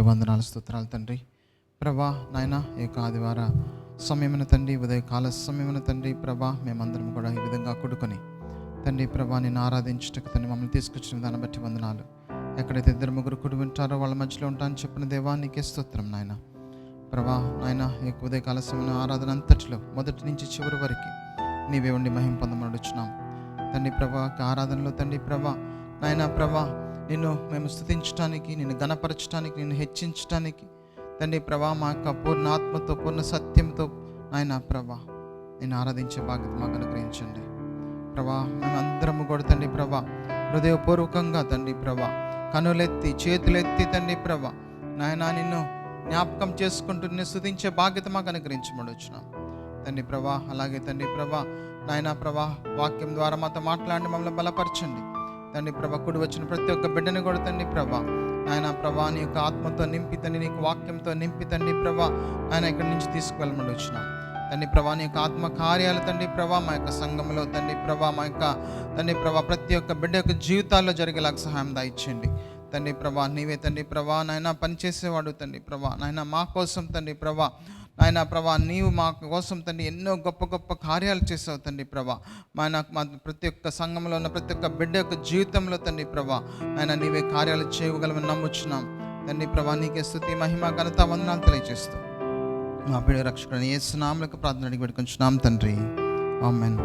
వందనాలు స్తోత్రాలు తండ్రి. ప్రభా నాయన ఈ యొక్క ఆదివార సమయమున తండ్రి, ఉదయకాల సమయమున తండ్రి ప్రభా మేమందరం కూడా ఈ విధంగా కూడుకొని తండ్రి ప్రభా నేను ఆరాధించుటకు తండ్రి మమ్మల్ని తీసుకొచ్చిన దాన్ని బట్టి వందనాలు. ఎక్కడైతే ఇద్దరు ముగ్గురు కూడి ఉంటారో వాళ్ళ మధ్యలో ఉంటానని చెప్పిన దేవా నీకే స్తోత్రం నాయన. ప్రభా నాయన ఈ యొక్క ఉదయకాల సమయమున ఆరాధన అంతటిలో మొదటి నుంచి చివరి వరకు నీవే ఉండి మహిమ పొందమడుచున్నాం తండ్రి. ప్రభా ఆరాధనలో తండ్రి ప్రభా నాయన ప్రభా నిన్ను మేము స్తుతించడానికి, నిన్ను గణపరచడానికి, నిన్ను హెచ్చించడానికి తండ్రి ప్రభా మా యొక్క పూర్ణ ఆత్మతో పూర్ణ సత్యంతో నాయన ప్రభా నేను ఆరాధించే బాధ్యత మాకు అనుగ్రహించండి ప్రభా. మేమందరము కూడా తండ్రి ప్రభా హృదయపూర్వకంగా తండ్రి ప్రభా కనులెత్తి చేతులెత్తి తండ్రి ప్రభా నాయన నిన్ను జ్ఞాపకం చేసుకుంటూ నిన్ను స్తుతించే బాధ్యత మాకు అనుగ్రహించమడుచున్నాం తండ్రి ప్రభా. అలాగే తండ్రి ప్రభా నాయన ప్రభా వాక్యం ద్వారా మాతో మాట్లాడి మమ్మల్ని బలపరచండి తండ్రి ప్రభా. కూడి వచ్చిన ప్రతి ఒక్క బిడ్డని కూడా తండ్రి ప్రభా నాయన ప్రభా నీ యొక్క ఆత్మతో నింపి తండ్రి, నీకు వాక్యంతో నింపి తండ్రి ప్రభా ఆయన ఇక్కడి నుంచి తీసుకువెళ్ళమని వచ్చినాం తండ్రి ప్రభా. నీ యొక్క ఆత్మ కార్యాలు తండ్రి ప్రభా మా యొక్క సంఘంలో తండ్రి ప్రభా మా యొక్క తండ్రి ప్రభా ప్రతి ఒక్క బిడ్డ యొక్క జీవితాల్లో జరిగేలాగా సహాయం దాయిచ్చండి తండ్రి ప్రభా. నీవే తండ్రి ప్రభా నాయన పనిచేసేవాడు తండ్రి ప్రభా నాయన మా కోసం తండ్రి ప్రభా నాయన ప్రభా నీవు మా కోసం తండ్రి ఎన్నో గొప్ప గొప్ప కార్యాలు చేసావు తండ్రి ప్రభా. మా ప్రతి ఒక్క సంఘంలో ఉన్న ప్రతి ఒక్క బిడ్డ యొక్క జీవితంలో తండ్రి ప్రభా ఆయన నీవే కార్యాలు చేయగలమని నమ్ముచున్నాం తండ్రి ప్రభా. నీకే స్తుతి మహిమ ఘనత వందనాలు తెలియజేస్తాం మా ప్రియ రక్షకుని యేసు నామములో ప్రార్థన అడిగి పెట్టుకుంటున్నాం తండ్రి, ఆమేన్.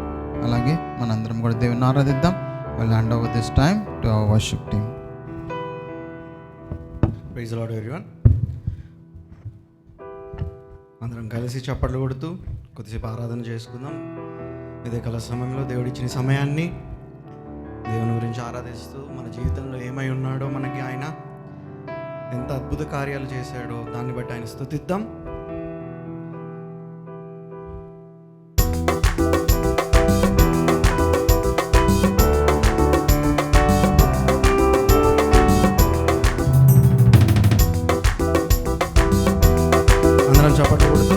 అలాగే మనందరం కూడా దేవుని ఆరాధిద్దాం. we'll hand over this time to our worship team. Praise the Lord everyone. అందరం కలిసి చప్పట్లు కొడుతూ కొద్దిసేపు ఆరాధన చేసుకుందాం. ఇదే కాల సమయంలో దేవుడు ఇచ్చిన సమయాన్ని దేవుని గురించి ఆరాధిస్తూ మన జీవితంలో ఏమై ఉన్నాడో, మనకి ఆయన ఎంత అద్భుత కార్యాలు చేశాడో దాన్ని బట్టి ఆయన స్తుతిద్దాం. చప్పట్లు కొడుతూ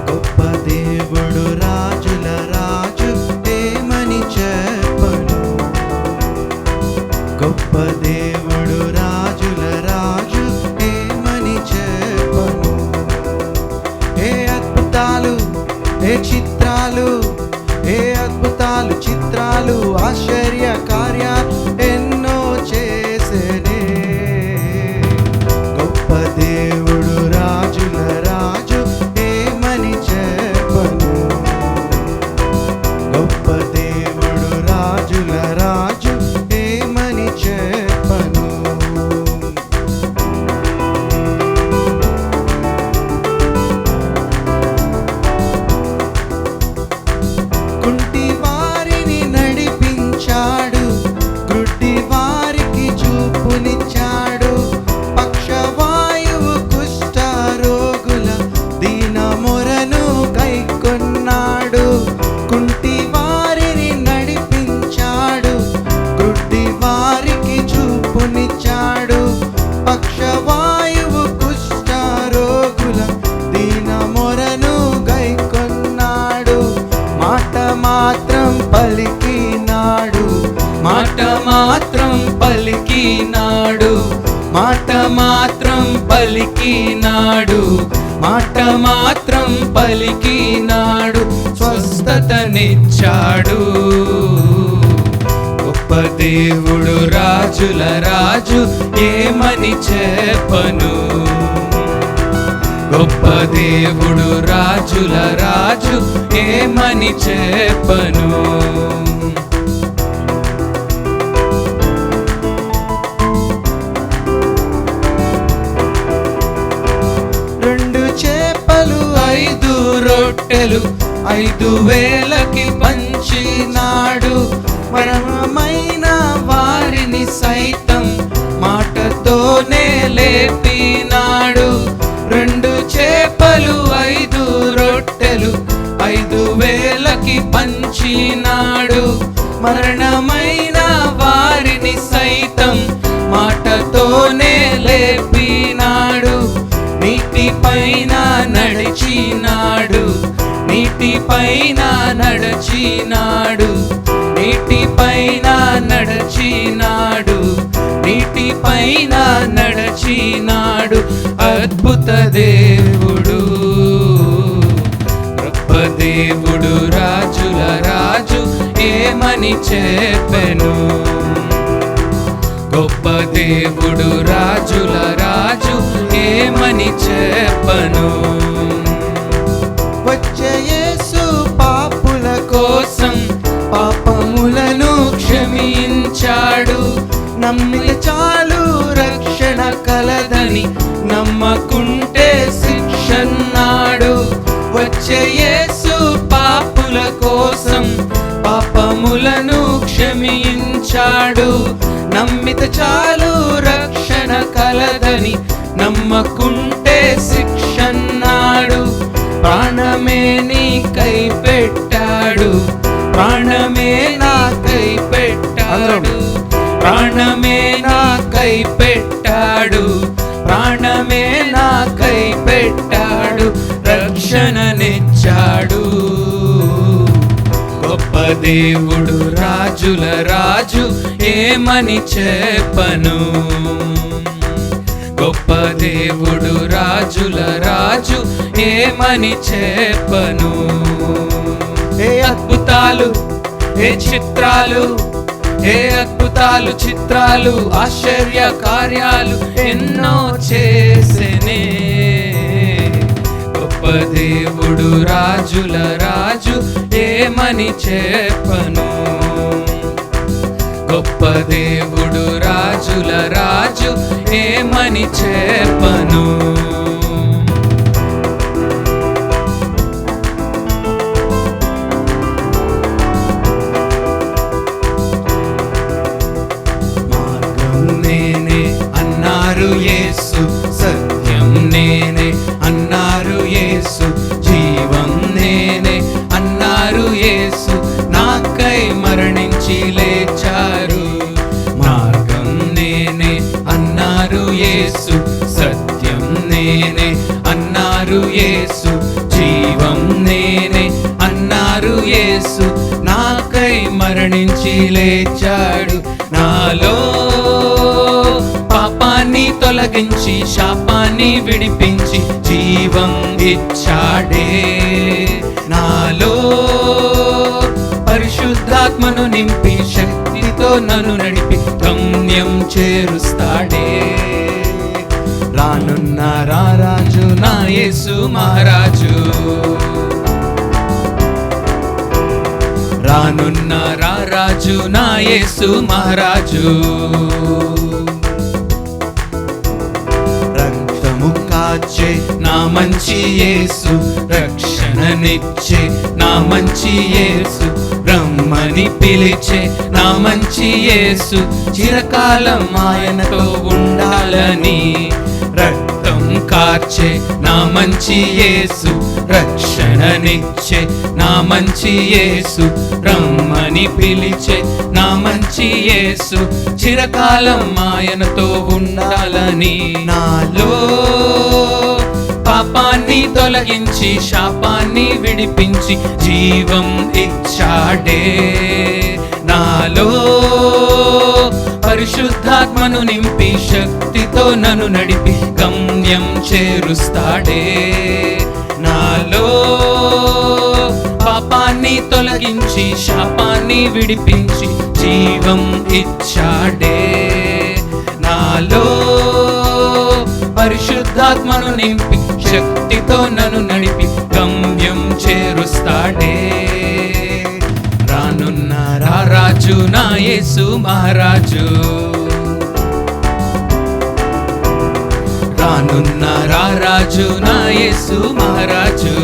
గొప్ప దేవుడు రాజుల రాజు ఏమని చెప్పను, గొప్ప దేవుడు రాజుల రాజు ఏమని చెప్పను. ఏ అద్భుతాలు, ఏ చిత్రాలు, ఏ అద్భుతాలు చిత్రాలు ఆశ్చర్య కార్యాలు ఎన్నో చేసేనే. గొప్ప దేవుడు రాజుల రాజు ఏమని చెప్పను, గొప్ప దేవుడు రాజుల రాజు ఏమని చెప్పను. కుంటి వారిని నడిపించాడు, గుడ్డి వారికి చూపునిచ్చాడు, పక్షవాయువు కుష్ఠ రోగుల దీన మొరను కైకొన్నాడు. కుంటి వారిని నడిపించాడు, గుడ్డి వారికి చూపునిచ్చాడు, పక్షవాయువు కుష్ఠ రోగుల దీన మొరను కైకొన్నాడు. మాట మాత్రం పలికినాడు, మాట మాత్రం పలికినాడు, మాట మాత్రం పలికినాడు, మాట మాత్రం పలికినాడు, స్వస్థతనిచ్చాడు. గొప్ప దేవుడు రాజుల రాజు ఏమని చెప్పను, గొప్ప దేవుడు రాజుల రాజు ఏమని చెప్పను. రెండు చేపలు 5 రొట్టెలు 5,000కి పంచినాడు, మరణమైన వారిని సైతం మాటతోనే లేపినాడు. 2 చేపలు 5 రొట్టెలు 5,000కి పంచినాడు, మరణమైన వారిని సైతం మాటతోనే లేపినాడు. నీటిపైన నడిచినాడు, నీటిపైన నడిచినాడు, నీటిపైన నడచినాడు, నీటిపైన నడచినాడు. అద్భుత దేవుడు, గొప్ప దేవుడు, రాజుల రాజు ఏమని చెప్పెను. గొప్ప దేవుడు, రాజుల రాజు ఏమని చెప్పను. వచ్చే యేసు పాపుల కోసం పాపములను క్షమించాడు. నమ్మితే చాలు రక్షణ కలదని నమ్మకుంటే శిక్షన్నాడు. వచ్చే యేసు పాపుల కోసం పాపములను క్షమించాడు. నమ్మితే చాలు రక్షణ కలదని నమ్మకుంటే శిక్షన్నాడు. ప్రాణమే నీకై పెట్టాడు, ప్రాణమే నాకై పెట్టాడు, ప్రాణమే నాకై పెట్టాడు, ప్రాణమే నాకై పెట్టాడు. రక్షణనిచ్చాడు. గొప్ప దేవుడు, రాజుల రాజు ఏమని చెప్పను. గొప్ప దేవుడు, రాజుల రాజు ఏమని చెప్పను. ఏ అద్భుతాలు, ఏ చిత్రాలు, ఏ అద్భుతాలు చిత్రాలు, ఆశ్చర్య కార్యాలు ఎన్నో చేసెనే. గొప్ప దేవుడు, రాజుల రాజు ఏమని చెప్పను. గొప్ప దేవుడు, రాజుల రాజు ఏమని చెప్పను. మార్గం నేనే అన్నారు యేసు, సత్యం నేనే అన్నారు యేసు, జీవం నేనే అన్నారు యేసు, నాకై మరణించి లేచారు. మార్గం నేనే అన్నారు యేసు, సత్యం నేనే అన్నారు యేసు, జీవం నేనే అన్నారు యేసు, నాకై మరణించి లేచాడు. నాలో పాపాన్ని తొలగించి శాపాన్ని విడిపించి జీవం ఇచ్చాడే. నాలో పరిశుద్ధాత్మను నింపి శక్తితో నన్ను నడిపి గమ్యం చేరుస్తాడే. రానున్న రారాజు నా యేసు మహారాజు, రానున్న రారాజు నా యేసు మహారాజు. రక్తము కాచే నా మంచి యేసు, రక్షణనిచ్చే నా మంచి యేసు, రమ్మని పిలిచే నా మంచి యేసు, చిరకాలం ఆయనతో ఉండాలని. రక్తం కార్చే నా మంచి యేసు, రక్షణనిచ్చే నా మంచి యేసు, రమ్మని పిలిచే నా మంచి యేసు, చిరకాలం ఆయనతో ఉండాలని. నాలో పాపాన్ని తొలగించి శాపాన్ని విడిపించి జీవం ఇచ్చాడే. నాలో పరిశుద్ధాత్మను నింపి శక్తితో నన్ను నడిపి గమ్యం చేరుస్తాడే. నాలో పాపాన్ని తొలగించి శాపాన్ని విడిపించి జీవం ఇచ్చాడే. నాలో పరిశుద్ధాత్మను నింపి శక్తితో నన్ను నడిపి గమ్యం చేరుస్తాడే. రానున్న రారాజు నా యేసు మహారాజు, రానున్న రారాజు నా యేసు మహారాజు.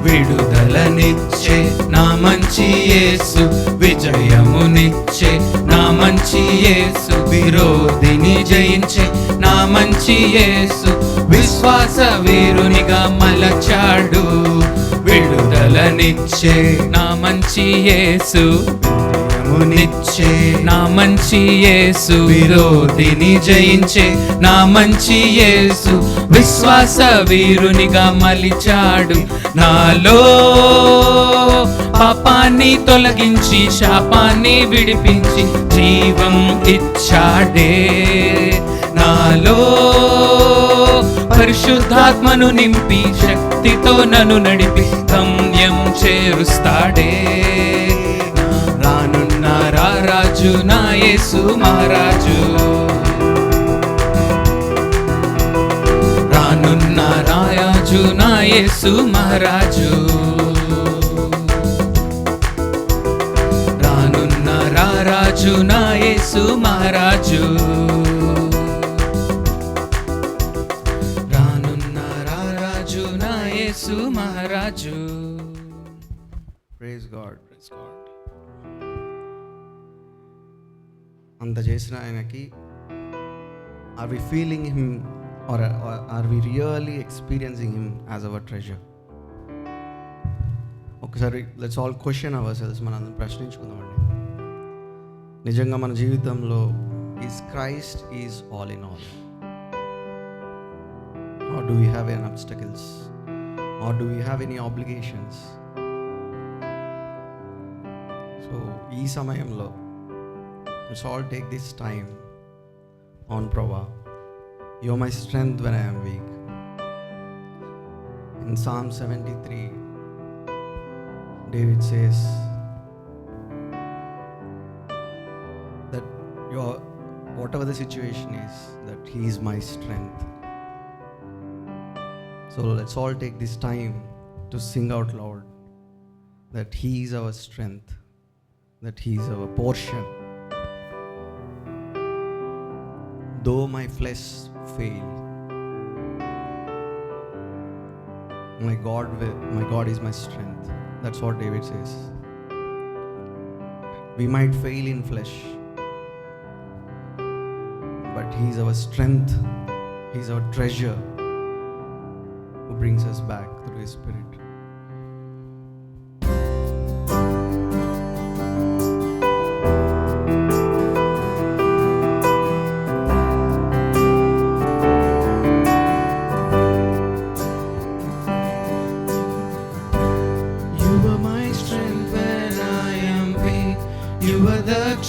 విడుదలనిచ్చే నా మంచి యేసు, విజయమునిచ్చే నా మంచి యేసు, విరోధిని జయించే నా మంచి యేసు, విశ్వాస వీరునిగా మలచాడు. విడుదలనిచ్చే నా మంచి యేసు, విజయమునిచ్చే నా మంచి యేసు, విరోధిని జయించే నా మంచి యేసు, విశ్వాస వీరునిగా మలిచాడు. నాలో పాపాన్ని తొలగించి శాపాన్ని విడిపించి జీవం ఇచ్చాడే. నాలో పరిశుద్ధాత్మను నింపి శక్తితో నన్ను నడిపి గమ్యం చేరుస్తాడే. రానున్న రారాజు నా యేసు మహారాజు, రానున్న రారాజు నా యేసు మహారాజు, రానున్న రారాజు నా యేసు మహారాజు, రానున్న రారాజు నా యేసు మహారాజు. Praise God. అంత చేసిన ఆయనకి are we feeling him are are we really experiencing him as our treasure? ఒకసారి let's all question our selves, మనం ప్రశ్నించుకుందామండి. నిజంగా మన జీవితంలో is Christ is all in all, or do we have any obstacles, or do we have any obligations? So ఈ సమయంలో let's all take this time on Prabha. You're my strength when I am weak. In Psalm 73, David says that whatever the situation is, that He is my strength. So let's all take this time to sing out loud that He is our strength, that He is our portion. Though my flesh fail, my God is my strength. That's what David says. We might fail in flesh, but He is our strength. He is our treasure who brings us back through His Spirit.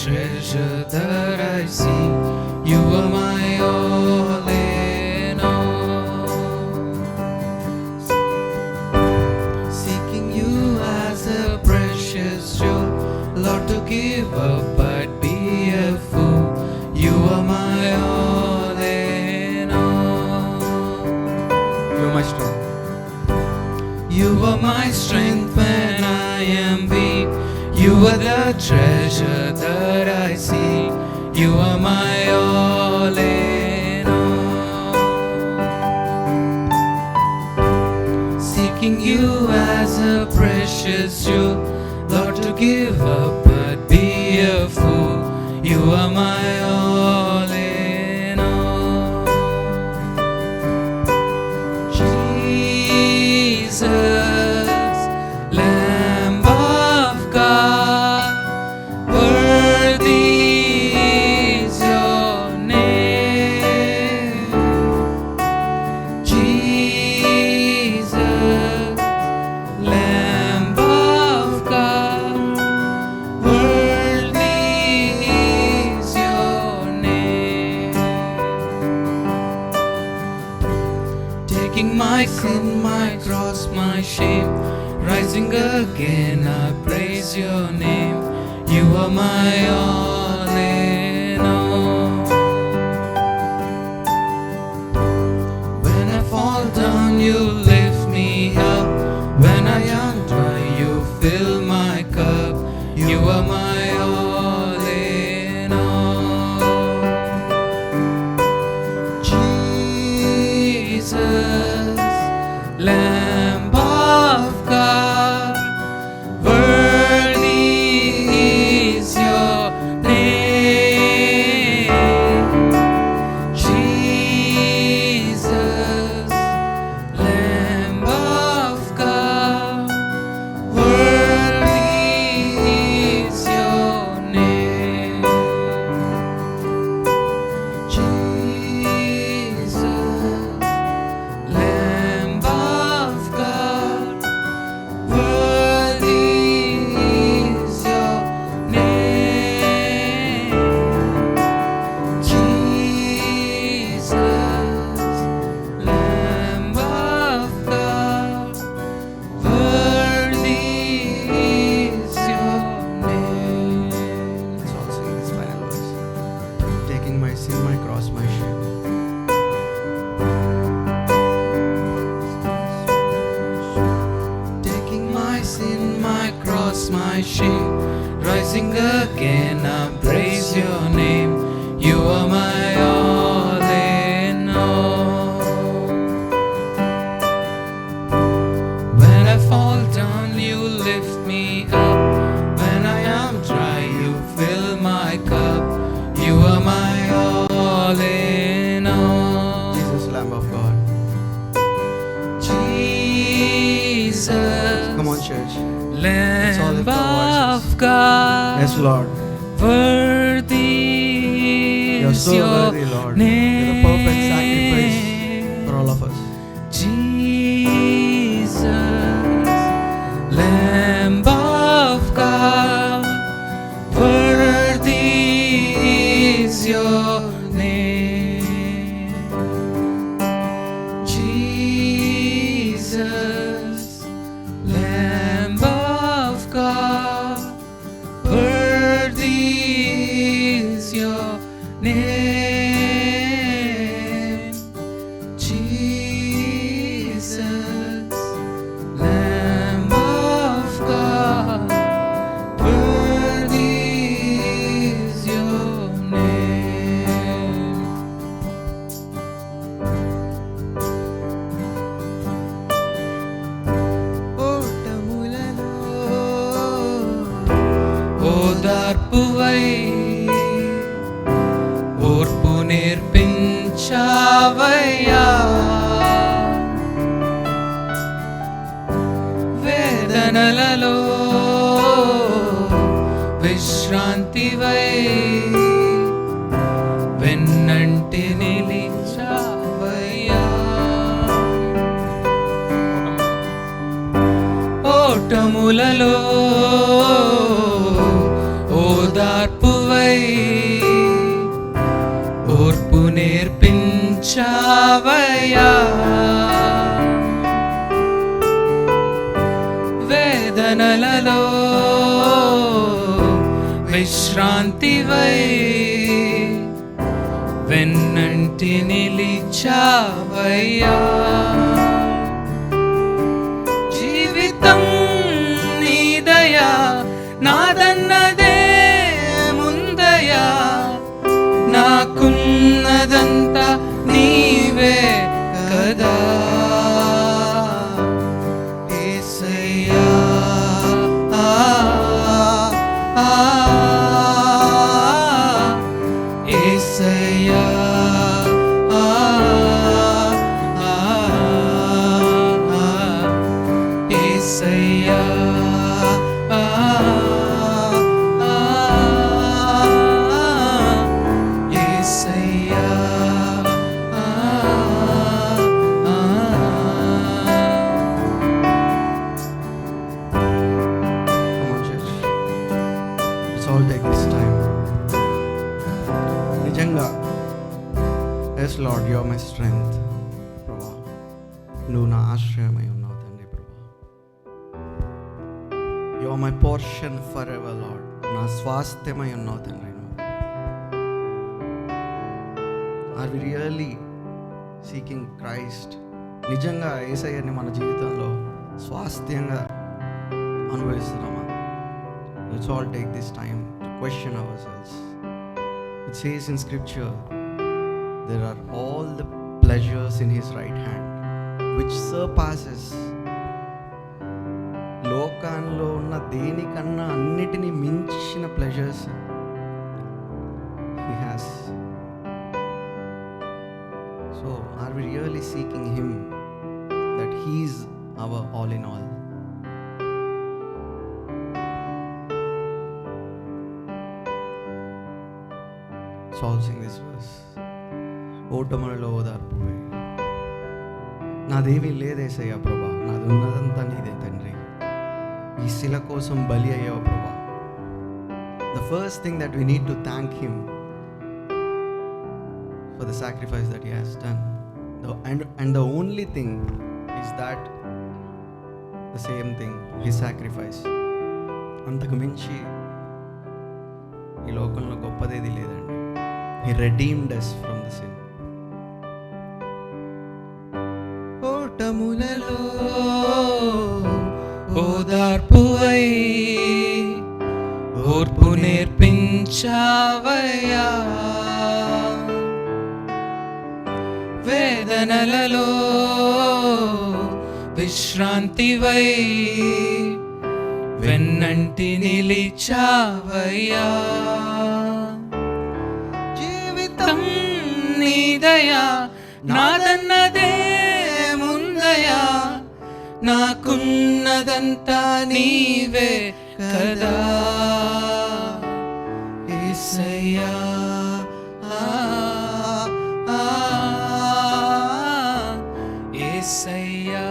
Treasure that I see, you are my all in all. Seeking you as a precious jewel, Lord, to give up but be a fool. You are my all in all. You are my strength. You are my strength when I am weak. You are the treasure that I see. You are my all in all. Seeking you as a precious jewel, Lord, to give up but be a fool. You are my all in all. Jesus, Lamb of God, worthy is your name. Jesus, Lamb of God, worthy is your name. Taking my sin, my cross, my shame, rising again, I praise your name. You are my all in all. When I fall down, you lift me up. When I am dry, you fill my cup. You are my all in all. Jesus, Lamb of God, worthy is your sin, my cross, my shame. Rising again, I praise your name. You are my all in all. When I fall down, you lift me up. When I am dry, you fill my cup. You are my all in all. Jesus, Lamb of God. Jesus, Come on, church. Lamb all lift our of God. Yes, Lord. Worthy You're is so your worthy, Lord. name. You're the perfect sacrifice for all of us. Jesus, Lamb of God, worthy is your name. Jesus, Lamb of God, worthy is your name. Jesus, Lamb of God, worthy is your name. ఓదార్పువై ఓర్పు నేర్పించావయ్యా, వేదనలలో విశ్రాంతివై వెన్నంటి నిలిచావయ్యా. ఓటములలో ఓదార్పువై ఓర్పు నేర్పించావయ్యా, వేదనలలో విశ్రాంతివై వెన్నంటి నిలిచావయ్యా. జీవితం నీ దయా నాదన్నదే ముందయా, నాకున్నదంతా నీవే కదా. యేసయ్యా, ఆ, ఆ, యేసయ్యా, ఆ, ఆ, యేసయ్యా, ఆ, యేసయ్యా, Come on, church. Let's all take this time. నిజంగా yes Lord you are my strength. ప్రభా, నువ్వు నా ఆశ్రయమై ఉన్నావు తండ్రి. ప్రభా, you are my portion for ever Lord. నా స్వాస్థ్యమై ఉన్నావు తండ్రి. Are we really seeking Christ? నిజంగా యేసయ్యని మన జీవితంలో స్వాస్థ్యంగా అనుభవిస్తున్నామా? Let's all take this time to question ourselves. It says in scripture, there are all the pleasures in his right hand which surpasses. లోకంలో ఉన్న దేనికన్నా అన్నిటినీ మించిన pleasures he has. So are we really seeking him, that he is our all in all? So I'll sing this verse. ఓటములలో ఓదార్పువై. నాదేమీ లేదేసయ్యా ప్రభా, నాది ఉన్నదంతా నీదే తండ్రి. ఈ శిల కోసం బలి అయ్యావు ప్రభా. The first thing that we need to thank him for the sacrifice that he has done. And the only thing is that the same thing, his sacrifice. అంతకు మించి ఈ లోకంలో గొప్పదేది లేదండి. He redeemed us from the sin. ఓటములలో ఓదార్పువై ఓర్పు నేర్పించావయ్యా, వేదనలలో విశ్రాంతివై వెన్నంటి నిలిచావయ్యా. జీవితం నీదయా, నాదన్నదే ముందయా, నాకున్నదంతా నీవే కదా యేసయ్యా. యేసయ్యా,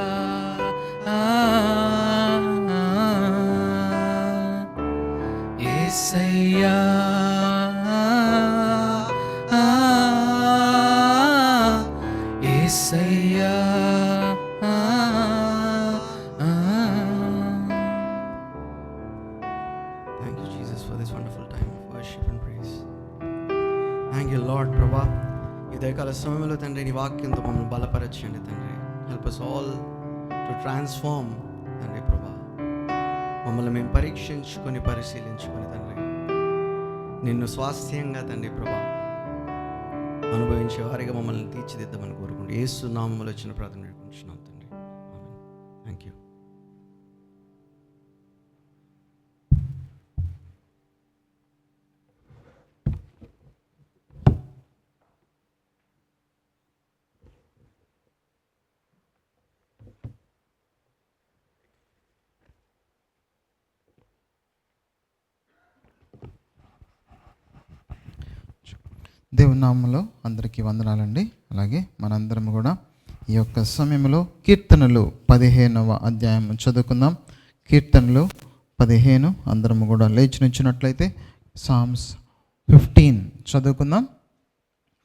యేసయ్యా, యేసయ్యా. Thank you, Jesus, for this wonderful time of worship and praise. Thank you, Lord, ప్రభా. ఈ దయకాల సమయంలో తండ్రి నీ వాక్యంతో మమ్మల్ని బలపరచండి తండ్రి. Help us all to transform తండ్రి ప్రభా. మమ్మల్ని మేము పరీక్షించుకొని పరిశీలించుకొని తండ్రి నిన్ను స్వాస్థ్యంగా తండ్రి ప్రభా అనుభవించే వారిగా మమ్మల్ని తీర్చిదిద్దామని కోరుకుంటూ యేసు నామములో వచ్చిన ప్రార్థన నడుపుకుంటున్నాం తండ్రి. Thank you. దేవుని నామములో అందరికీ వందనాలండి. అలాగే మనందరం కూడా ఈ యొక్క సమయంలో కీర్తనలు 15వ అధ్యాయం చదువుకుందాం. కీర్తనలు 15 అందరం కూడా లేచి నుంచినట్లయితే సామ్స్ 15 చదువుకుందాం.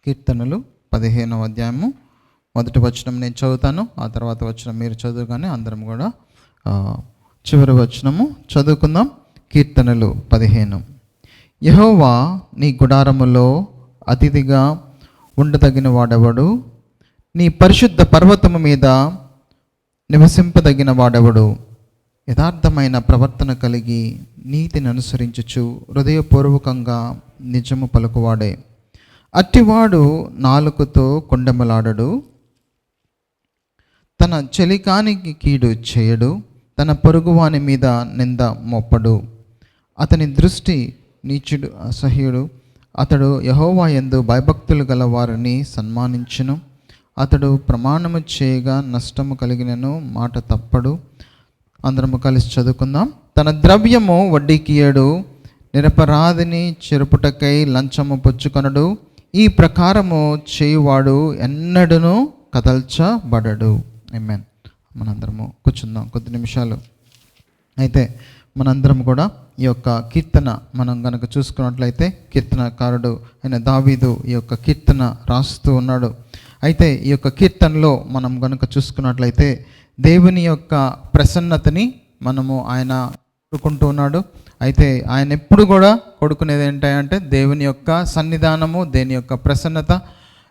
కీర్తనలు 15వ అధ్యాయము మొదటి వచనం నేను చదువుతాను, ఆ తర్వాత వచనం మీరు చదువుగానే అందరం కూడా చివరి వచనము చదువుకుందాం. కీర్తనలు 15. యెహోవా నీ గుడారములో అతిథిగా ఉండదగిన వాడెవడు? నీ పరిశుద్ధ పర్వతము మీద నివసింపదగిన వాడెవడు? యథార్థమైన ప్రవర్తన కలిగి నీతిని అనుసరించుచు హృదయపూర్వకంగా నిజము పలుకువాడే. అట్టివాడు నాలుకతో కొండెమలాడడు, తన చెలికానికి కీడు చేయడు, తన పొరుగువాని మీద నింద మోపడు. అతని దృష్టి నీచుడు అసహ్యుడు. అతడు యెహోవా యందు భయభక్తులు గల వారిని సన్మానించును. అతడు ప్రమాణము చేయగా నష్టము కలిగినను మాట తప్పడు. అందరము కలిసి చదువుకుందాం. తన ద్రవ్యము వడ్డీకియడు, నిరపరాధిని చెరుపుటకై లంచము పుచ్చుకొనడు. ఈ ప్రకారము చేయువాడు ఎన్నడూను కదల్చబడడు. ఆమేన్. మనందరము కూర్చుందాం కొద్ది నిమిషాలు. అయితే మనందరం కూడా ఈ యొక్క కీర్తన మనం కనుక చూసుకున్నట్లయితే కీర్తనకారుడు అయిన దావీదు ఈ యొక్క కీర్తన రాస్తూ ఉన్నాడు. అయితే ఈ యొక్క కీర్తనలో మనం కనుక చూసుకున్నట్లయితే దేవుని యొక్క ప్రసన్నతని మనము ఆయన కోరుకుంటూ ఉన్నాడు. అయితే ఆయన ఎప్పుడు కూడా కోరుకునేది ఏంటంటే దేవుని యొక్క సన్నిధానము, దేని యొక్క ప్రసన్నత.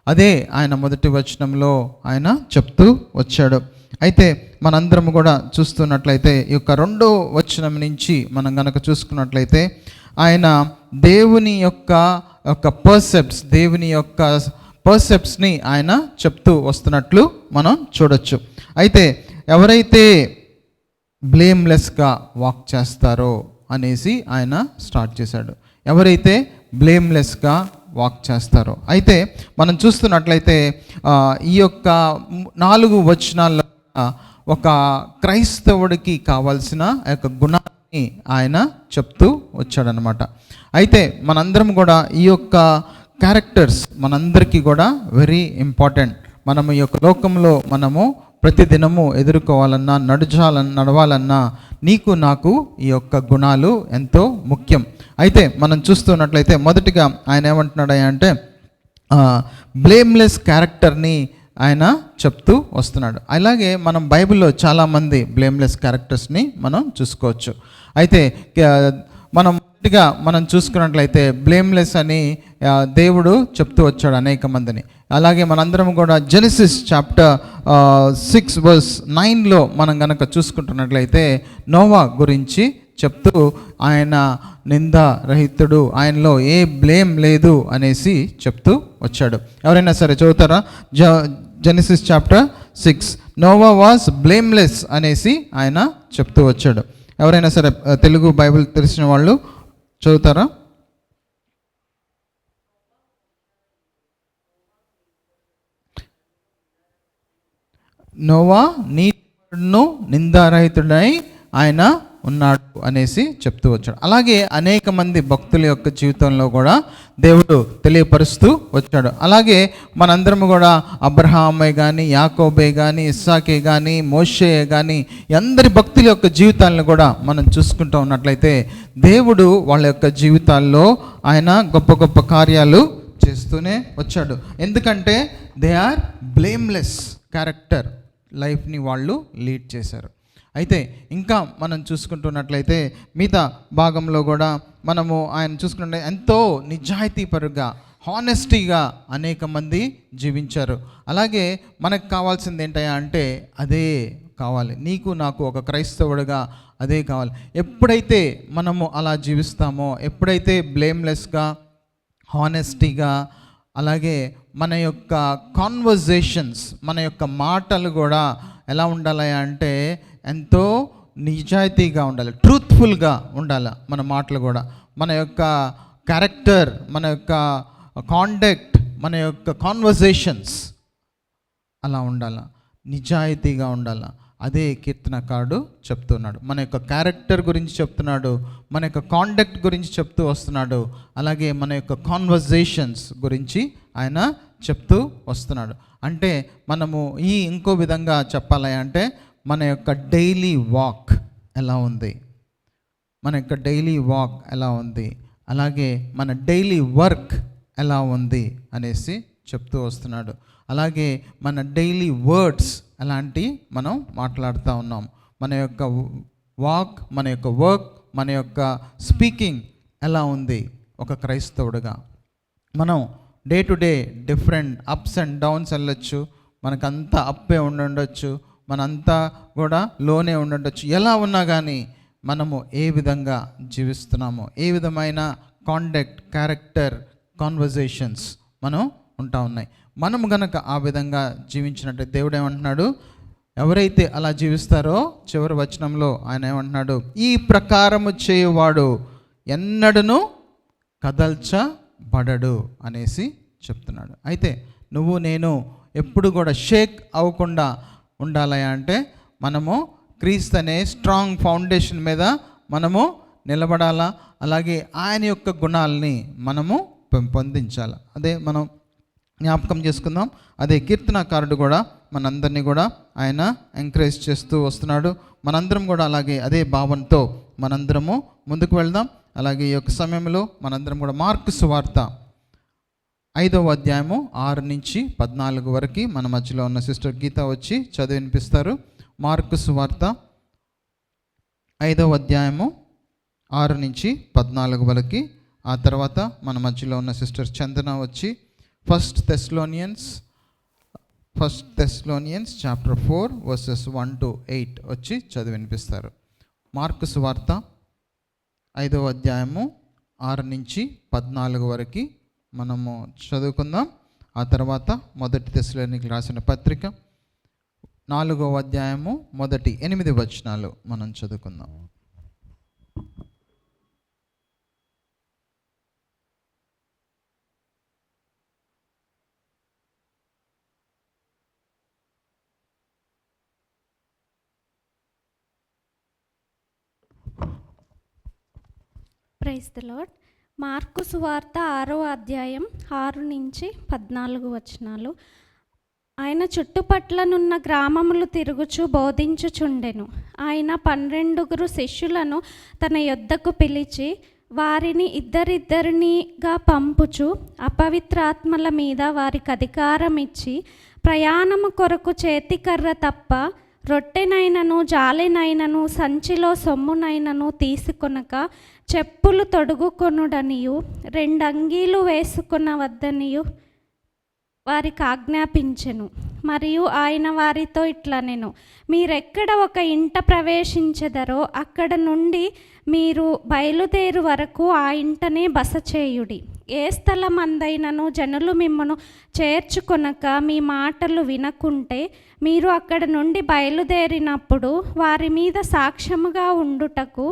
అదే ఆయన మొదటి వచనంలో ఆయన చెప్తూ వచ్చాడు. అయితే మనందరం కూడా చూస్తున్నట్లయితే ఈ యొక్క 2వ వచనం నుంచి మనం గనక చూసుకున్నట్లయితే ఆయన దేవుని యొక్క పర్సెప్ట్స్ని ఆయన చెప్తూ వస్తున్నట్లు మనం చూడొచ్చు. అయితే ఎవరైతే బ్లేమ్లెస్గా వాక్ చేస్తారో అనేసి ఆయన స్టార్ట్ చేశాడు. ఎవరైతే బ్లేమ్లెస్గా వాక్ చేస్తారో. అయితే మనం చూస్తున్నట్లయితే ఈ యొక్క 4 వచనాల్లో ఒక క్రైస్తవుడికి కావాల్సిన యొక్క గుణాన్ని ఆయన చెప్తూ వచ్చాడనమాట. అయితే మనందరం కూడా ఈ యొక్క క్యారెక్టర్స్ మనందరికీ కూడా వెరీ ఇంపార్టెంట్. మనము ఈ యొక్క లోకంలో మనము ప్రతిదినము ఎదుర్కోవాలన్నా, నడవాలన్నా నీకు నాకు ఈ యొక్క గుణాలు ఎంతో ముఖ్యం. అయితే మనం చూస్తున్నట్లయితే మొదటిగా ఆయన ఏమంటున్నాడు అంటే బ్లేమ్లెస్ క్యారెక్టర్ని ఆయన చెప్తూ వస్తున్నాడు. అలాగే మనం బైబిల్లో చాలామంది బ్లేమ్లెస్ క్యారెక్టర్స్ని మనం చూసుకోవచ్చు. అయితే మనం మొదటిగా మనం చూసుకున్నట్లయితే బ్లేమ్లెస్ అని దేవుడు చెప్తూ వచ్చాడు అనేక మందిని. అలాగే మనందరం కూడా జెనసిస్ చాప్టర్ 6 verse 9లో మనం గనక చూసుకుంటున్నట్లయితే నోవా గురించి చెప్తూ ఆయన నిందారహితుడు, ఆయనలో ఏ బ్లేమ్ లేదు అనేసి చెప్తూ వచ్చాడు. ఎవరైనా సరే చదువుతారా? Genesis chapter 6 Noah was blameless అనేసి ఆయన చెప్తూ వచ్చాడు. ఎవరైనా సరే తెలుగు బైబిల్ తెలిసిన వాళ్ళు చదువుతారా? నోవా నీతిపరుడును నిందారహితుడై ఆయన ఉన్నాడు అనేసి చెప్తూ వచ్చాడు. అలాగే అనేక మంది భక్తుల యొక్క జీవితంలో కూడా దేవుడు తెలియపరుస్తూ వచ్చాడు. అలాగే మనందరం కూడా అబ్రహామే కానీ, యాకోబే కానీ, ఇస్సాకే కానీ, మోషే కానీ అందరి భక్తుల యొక్క జీవితాలను కూడా మనం చూసుకుంటూ ఉన్నట్లయితే దేవుడు వాళ్ళ యొక్క జీవితాల్లో ఆయన గొప్ప గొప్ప కార్యాలు చేస్తూనే వచ్చాడు. ఎందుకంటే దే ఆర్ బ్లేమ్లెస్ క్యారెక్టర్ లైఫ్ని వాళ్ళు లీడ్ చేశారు. అయితే ఇంకా మనం చూసుకుంటున్నట్లయితే మిగతా భాగంలో కూడా మనము ఆయన చూసుకుంటే ఎంతో నిజాయితీపరుగా, హానెస్టీగా అనేక మంది జీవించారు. అలాగే మనకు కావాల్సింది ఏంటయ్యా అంటే అదే కావాలి. నీకు నాకు ఒక క్రైస్తవుడిగా అదే కావాలి. ఎప్పుడైతే మనము అలా జీవిస్తామో, ఎప్పుడైతే బ్లేమ్లెస్గా, హానెస్టీగా, అలాగే మన యొక్క కాన్వర్జేషన్స్, మన యొక్క మాటలు కూడా ఎలా ఉండాలి అంటే ఎంతో నిజాయితీగా ఉండాలి, ట్రూత్ఫుల్గా ఉండాలి మన మాటలు కూడా. మన యొక్క క్యారెక్టర్, మన యొక్క కాండక్ట్, మన యొక్క కాన్వర్జేషన్స్ అలా ఉండాలి, నిజాయితీగా ఉండాలి. అదే కీర్తనకారుడు చెప్తున్నాడు. మన యొక్క క్యారెక్టర్ గురించి చెప్తున్నాడు, మన యొక్క కాండక్ట్ గురించి చెప్తూ వస్తున్నాడు. అలాగే మన యొక్క కాన్వర్జేషన్స్ గురించి ఆయన చెప్తూ వస్తున్నాడు. అంటే మనము ఇంకో విధంగా చెప్పాలి అంటే మన యొక్క డైలీ వాక్ ఎలా ఉంది, మన యొక్క డైలీ వాక్ ఎలా ఉంది, అలాగే మన డైలీ వర్క్ ఎలా ఉంది అనేసి చెప్తూ వస్తున్నాడు. అలాగే మన డైలీ వర్డ్స్ అలాంటి మనం మాట్లాడుతూ ఉన్నాం. మన యొక్క వాక్, మన యొక్క వర్క్, మన యొక్క స్పీకింగ్ ఎలా ఉంది ఒక క్రైస్తవుడిగా. మనం day to day different ups and downs వెళ్ళొచ్చు, మనకంతా అప్పే ఉండొచ్చు, మనంతా కూడా లోనే ఉండొచ్చు. ఎలా ఉన్నా కానీ మనము ఏ విధంగా జీవిస్తున్నామో, ఏ విధమైన కాండక్ట్, క్యారెక్టర్, కాన్వర్జేషన్స్ మనం ఉంటా ఉన్నాయి. మనము గనక ఆ విధంగా జీవించినట్టే దేవుడు ఏమంటున్నాడు, ఎవరైతే అలా జీవిస్తారో చివరి వచనంలో ఆయన ఏమంటున్నాడు, ఈ ప్రకారము చేయువాడు ఎన్నడను కదల్చబడడు అనేసి చెప్తున్నాడు. అయితే నువ్వు నేను ఎప్పుడు కూడా షేక్ అవ్వకుండా ఉండాలి అంటే మనము క్రీస్తు అనే స్ట్రాంగ్ ఫౌండేషన్ మీద మనము నిలబడాలా. అలాగే ఆయన యొక్క గుణాలని మనము పెంపొందించాలి. అదే మనం జ్ఞాపకం చేసుకుందాం. అదే కీర్తనకారుడు కూడా మనందరినీ కూడా ఆయన ఎంకరేజ్ చేస్తూ వస్తున్నాడు. మనందరం కూడా అలాగే అదే భావంతో మనందరము ముందుకు వెళ్దాం. అలాగే ఈ యొక్క సమయంలో మనందరం కూడా మార్కు సువార్త 5వ అధ్యాయము 6 నుంచి 14 వరకు మన మధ్యలో ఉన్న సిస్టర్ గీత వచ్చి చదివి వినిపిస్తారు. మార్కు సువార్త 5వ అధ్యాయము 6 నుంచి 14 వరకు. ఆ తర్వాత మన మధ్యలో ఉన్న సిస్టర్ చందన వచ్చి first Thessalonians chapter 4 verses 1 to 8 వచ్చి చదివి వినిపిస్తారు. మార్కు సువార్త 5వ అధ్యాయము 6 నుంచి 14 వరకు మనము చదువుకుందాం. ఆ తర్వాత మొదటి థెస్సలోనికీయులకు రాసిన పత్రిక 4వ అధ్యాయము మొదటి 8 వచనాలు మనం చదువుకుందాం. Praise the lord. మార్కు సువార్త 6వ అధ్యాయం 6 నుంచి 14 వచనాలు. ఆయన చుట్టుపట్లనున్న గ్రామములు తిరుగుచు బోధించుచుండెను. ఆయన 12 శిష్యులను తన యొద్దకు పిలిచి వారిని ఇద్దరిద్దరినిగా పంపుచు అపవిత్రాత్మల మీద వారికి అధికారం ఇచ్చి, ప్రయాణము కొరకు చేతికర్ర తప్ప రొట్టెనైనను జాలెనైనను సంచిలో సొమ్మునైనను తీసుకొనక చెప్పులు తొడుగుకొనుడనియు 2 అంగీలు వేసుకొనవద్దనియు వారికి ఆజ్ఞాపించెను. మరియు ఆయన వారితో ఇట్లా నేను మీరెక్కడ ఒక ఇంట ప్రవేశించెదరో అక్కడ నుండి మీరు బయలుదేరు వరకు ఆ ఇంటనే బస చేయుడి. ఏ స్థలమందైనను జనులు మిమ్మను చేర్చుకొనక మీ మాటలు వినకుంటే మీరు అక్కడ నుండి బయలుదేరినప్పుడు వారి మీద సాక్ష్యముగా ఉండుటకు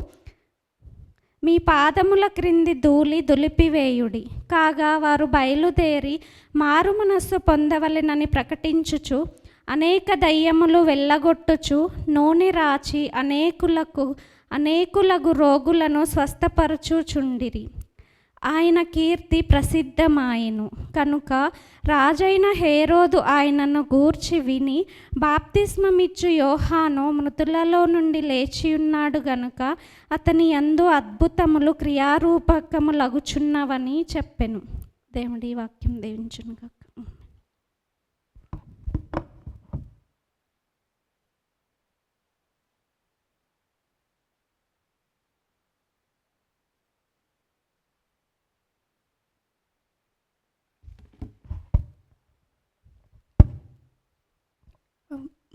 మీ పాదముల క్రింది ధూళి దులిపివేయుడి. కాగా వారు బయలుదేరి మారు మనస్సు పొందవలెనని ప్రకటించుచు అనేక దయ్యములు వెళ్ళగొట్టుచు నూనె రాచి అనేకులగు రోగులను స్వస్థపరచుచుండిరి. ఆయన కీర్తి ప్రసిద్ధమాయెను కనుక రాజైన హేరోదు ఆయనను గూర్చి విని బాప్తిస్మమిచ్చు యోహాను మృతులలో నుండి లేచియున్నాడు గనుక అతని యందు అద్భుతములు క్రియారూపకములగుచున్నవని చెప్పెను. దేవుడి వాక్యం దీవించును గాక.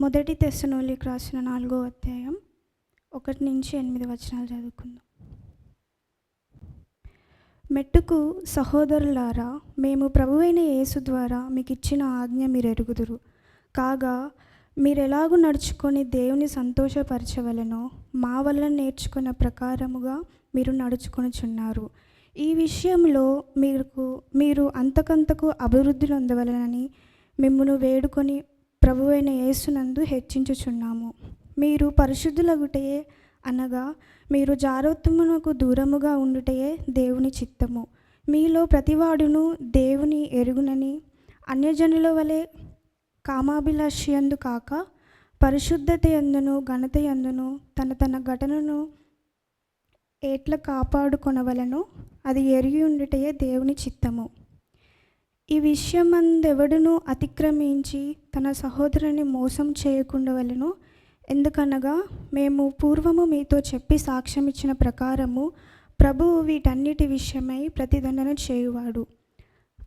మొదటి తెస్సలోనికీయులకు రాసిన 4వ అధ్యాయం 1 నుంచి 8 వచనాలు చదువుకుందాం. మెట్టుకు సహోదరులారా, మేము ప్రభువైన యేసు ద్వారా మీకు ఇచ్చిన ఆజ్ఞ మీరు ఎరుగుదురు. కాగా మీరెలాగూ నడుచుకొని దేవుని సంతోషపరచవలెనో మా వలన నేర్చుకున్న ప్రకారముగా మీరు నడుచుకొనుచున్నారు. ఈ విషయంలో మీరు అంతకంతకు అభివృద్ధి పొందవలెనని మిమ్మును వేడుకొని ప్రభువైన యేసునందు హెచ్చించుచున్నాము. మీరు పరిశుద్ధులగుటయే అనగా మీరు జారత్వమునకు దూరముగా ఉండుటయే దేవుని చిత్తము. మీలో ప్రతివాడును దేవుని ఎరుగునని అన్యజనుల వలె కామాభిలాషయందు కాక పరిశుద్ధత యందును ఘనత యందును తన ఘటనను ఎట్లా కాపాడుకొనవలెనో అది ఎరిగి ఉండుటయే దేవుని చిత్తము. ఈ విషయమందెవడును అతిక్రమించి తన సహోదరుని మోసం చేయకుండవలెను. ఎందుకనగా మేము పూర్వము మీతో చెప్పి సాక్ష్యం ఇచ్చిన ప్రకారము ప్రభువు వీటన్నిటి విషయమై ప్రతిదండన చేయువాడు.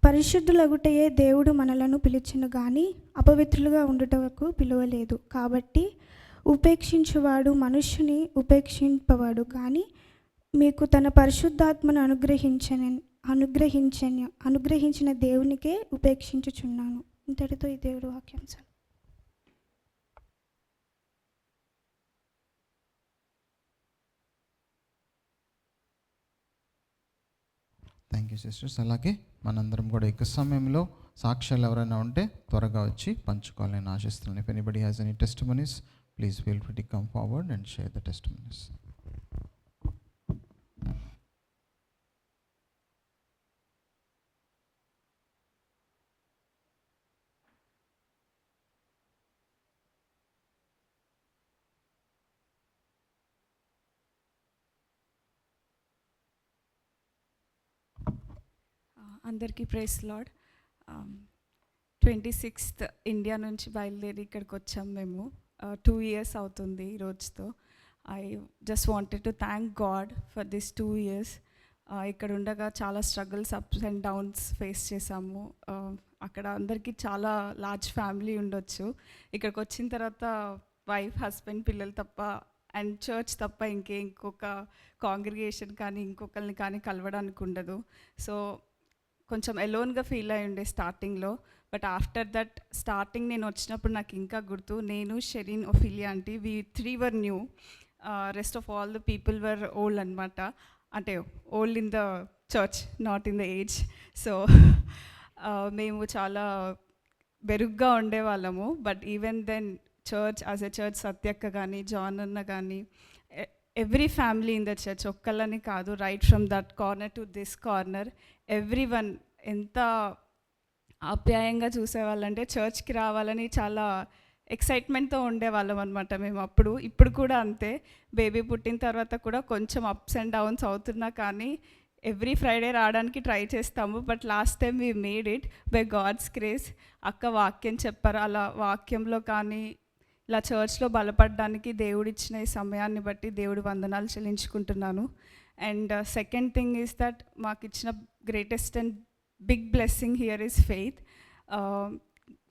పరిశుద్ధులగుటయే దేవుడు మనలను పిలిచెను గాని అపవిత్రులుగా ఉండుటకు పిలువలేదు. కాబట్టి ఉపేక్షించువాడు మనుష్యుని ఉపేక్షింపవాడు కానీ మీకు తన పరిశుద్ధాత్మను అనుగ్రహించిన దేవునికే ఉపేక్షించుచున్నాను. ఇంతటితో ఈ దేవుడు వాక్యాంశాలు. Thank you sisters. అలాగే మనందరం కూడా ఎక్కువ సమయంలో సాక్ష్యాలు ఎవరైనా ఉంటే త్వరగా వచ్చి పంచుకోవాలని ఆశిస్తున్నాను. If anybody has any testimonies, please feel free to come forward and share the testimonies. అందరికీ ప్రైజ్ లార్డ్. 26th ఇండియా నుంచి బయలుదేరి ఇక్కడికి వచ్చాం మేము. 2 years అవుతుంది ఈ రోజుతో. I just wanted to thank God for this 2 years. ఇక్కడ ఉండగా చాలా struggles, ups and downs face చేసాము. అక్కడ అందరికీ చాలా లార్జ్ ఫ్యామిలీ ఉండొచ్చు. ఇక్కడికి వచ్చిన తర్వాత వైఫ్, హస్బెండ్, పిల్లలు తప్ప అండ్ చర్చ్ తప్ప ఇంకొక కాంగ్రిగేషన్ కానీ ఇంకొకరిని కానీ కలవడానికి ఉండదు. సో కొంచెం ఎలోన్గా ఫీల్ అయి ఉండే స్టార్టింగ్లో. బట్ ఆఫ్టర్ దట్ స్టార్టింగ్ నేను వచ్చినప్పుడు నాకు ఇంకా గుర్తు, నేను, Sherin, Ophelia aunty, we 3 were new. Rest of all the people were old అనమాట. అంటే old in the church, not in the age. So మేము చాలా బెరుగ్గా ఉండేవాళ్ళము. But even then church, as a church, సత్యక్క కానీ, జాన్ అన్న కానీ, every family in the church, ఒక్కళ్ళని కాదు, right from that corner to this corner, everyone ఎంత ఆప్యాయంగా చూసేవాళ్ళంటే చర్చ్కి రావాలని చాలా ఎక్సైట్మెంట్తో ఉండేవాళ్ళం అనమాట మేము అప్పుడు. ఇప్పుడు కూడా అంతే. బేబీ పుట్టిన తర్వాత కూడా కొంచెం అప్స్ అండ్ డౌన్స్ అవుతున్నా కానీ ఎవ్రీ ఫ్రైడే రావడానికి ట్రై చేస్తాము. But last time we made it by God's grace. అక్క వాక్యం చెప్పారు, అలా వాక్యంలో కానీ ఇలా చర్చ్లో బలపడడానికి దేవుడిచ్చిన ఈ సమయాన్ని బట్టి దేవుడి వందనాలు చెల్లించుకుంటున్నాను. And second thing is that మాకు ఇచ్చిన greatest and big blessing here is faith.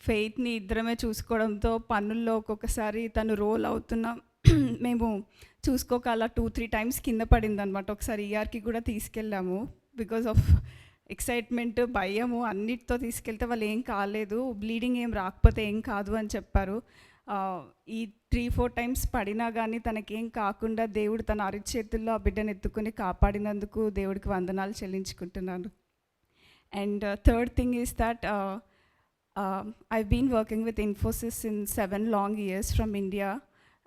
ఫెయిత్ని ఇద్దరమే చూసుకోవడంతో పనుల్లో ఒక్కొక్కసారి తను రోల్ అవుతున్న మేము చూసుకోక అలా 2-3 టైమ్స్ కింద పడిందనమాట. ఒకసారి ఈఆర్కి కూడా తీసుకెళ్ళాము. బికాజ్ ఆఫ్ ఎక్సైట్మెంట్, భయము అన్నిటితో తీసుకెళ్తే వాళ్ళు ఏం కాలేదు, బ్లీడింగ్ ఏం రాకపోతే ఏం కాదు అని చెప్పారు. ఈ 3-4 టైమ్స్ పడినా కానీ తనకేం కాకుండా దేవుడు తన అరిచేతుల్లో ఆ బిడ్డను ఎత్తుకుని కాపాడినందుకు దేవుడికి వందనాలు చెల్లించుకుంటున్నాను. And third thing is that I've been working with Infosys in 7 long years from India.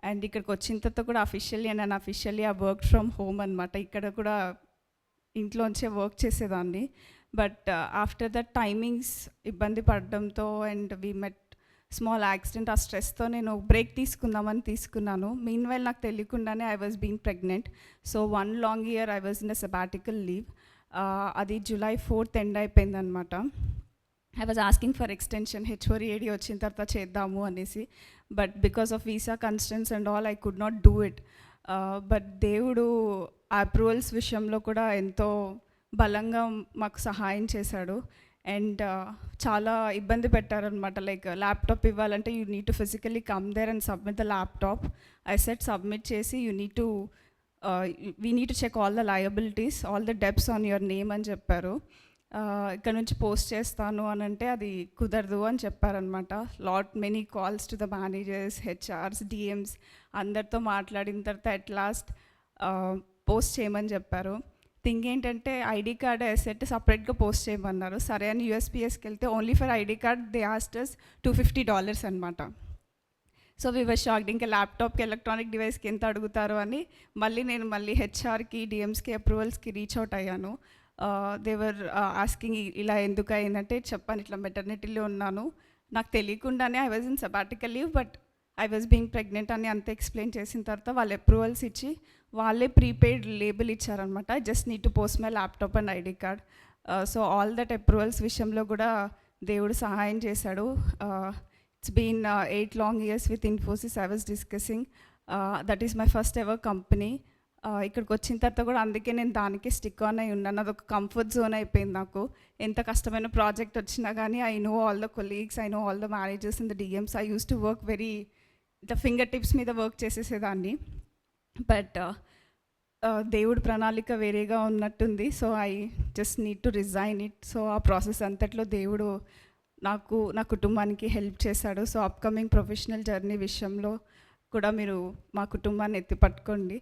And ఇక్కడికి వచ్చిన తర్వాత కూడా అఫీషియల్లీ అండ్ అన్అఫీషియల్లీ ఆ వర్క్ ఫ్రమ్ హోమ్ అనమాట. ఇక్కడ కూడా ఇంట్లోంచే వర్క్ చేసేదాన్ని. బట్ ఆఫ్టర్ దట్ టైమింగ్స్ ఇబ్బంది పడడంతో and we met small accident, ఆ స్ట్రెస్తో నేను బ్రేక్ తీసుకుందామని తీసుకున్నాను. మీన్ వైల్ నాకు తెలియకుండానే I was being pregnant. So 1 long year I was in a sabbatical leave. అది July 4th ఎండ్ అయిపోయిందనమాట. I was asking for extension, H4EAD వచ్చిన తర్వాత చేద్దాము అనేసి. But because of visa constants and all I could not do it. But దేవుడు approvals విషయంలో కూడా ఎంతో బలంగా మాకు సహాయం చేశాడు. అండ్ చాలా ఇబ్బంది పెట్టారనమాట. లైక్ ల్యాప్టాప్ ఇవ్వాలంటే you need to physically come there and submit the laptop. I set submit చేసి we need to check all the liabilities, all the debts on your name అని చెప్పారు. ఇక్కడ నుంచి పోస్ట్ చేస్తాను అని అంటే అది కుదరదు అని చెప్పారనమాట. Many calls to the managers, HRs, DMs అందరితో మాట్లాడిన తర్వాత అట్ లాస్ట్ పోస్ట్ చేయమని చెప్పారు. థింగ్ ఏంటంటే ఐడి కార్డ్ అసెట్ సపరేట్గా పోస్ట్ చేయమన్నారు. సరే అని యూఎస్పీఎస్కి వెళ్తే only for ID card they asked us $250 అనమాట. So we were shocked. ఇంకా ల్యాప్టాప్కి, ఎలక్ట్రానిక్ డివైస్కి ఎంత అడుగుతారు అని మళ్ళీ హెచ్ఆర్కి, డిఎమ్స్కి అప్రూవల్స్కి రీచ్ అవుట్ అయ్యాను. దేవర్ ఆస్కింగ్ ఇలా ఎందుకు అయిందంటే చెప్పాను, ఇట్లా మెటర్నిటీలో ఉన్నాను, నాకు తెలియకుండానే I was in sabbatical leave but I was being pregnant అని అంత ఎక్స్ప్లెయిన్ చేసిన తర్వాత వాళ్ళు అప్రూవల్స్ ఇచ్చి వాళ్ళే ప్రీపెయిడ్ లేబుల్ ఇచ్చారనమాట. I just need to post my laptop and ID card. So all that approvals విషయంలో కూడా దేవుడు సహాయం చేశాడు. It's been 8 long years with Infosys. I was discussing that is my first ever company. ఇక్కడికి వచ్చిన తర్వాత కూడా అందుకే నేను దానికి స్టిక్ ఆన్ అయి ఉన్నాను. అదొక కంఫర్ట్ జోన్ అయిపోయింది నాకు. ఎంత కష్టమైన ప్రాజెక్ట్ వచ్చినా కానీ I know all the colleagues, I know all the managers in the DMs. I use to work very the finger tips మీద వర్క్ చేసేసేదాన్ని. బట్ దేవుడి ప్రణాళిక వేరేగా ఉన్నట్టుంది. So I just need to resign it. So ఆ process అంతట్లో దేవుడు నా కుటుంబానికి హెల్ప్ చేశాడు. సో అప్కమింగ్ ప్రొఫెషనల్ జర్నీ విషయంలో కూడా మీరు మా కుటుంబాన్ని ఎత్తి పట్టుకోండి.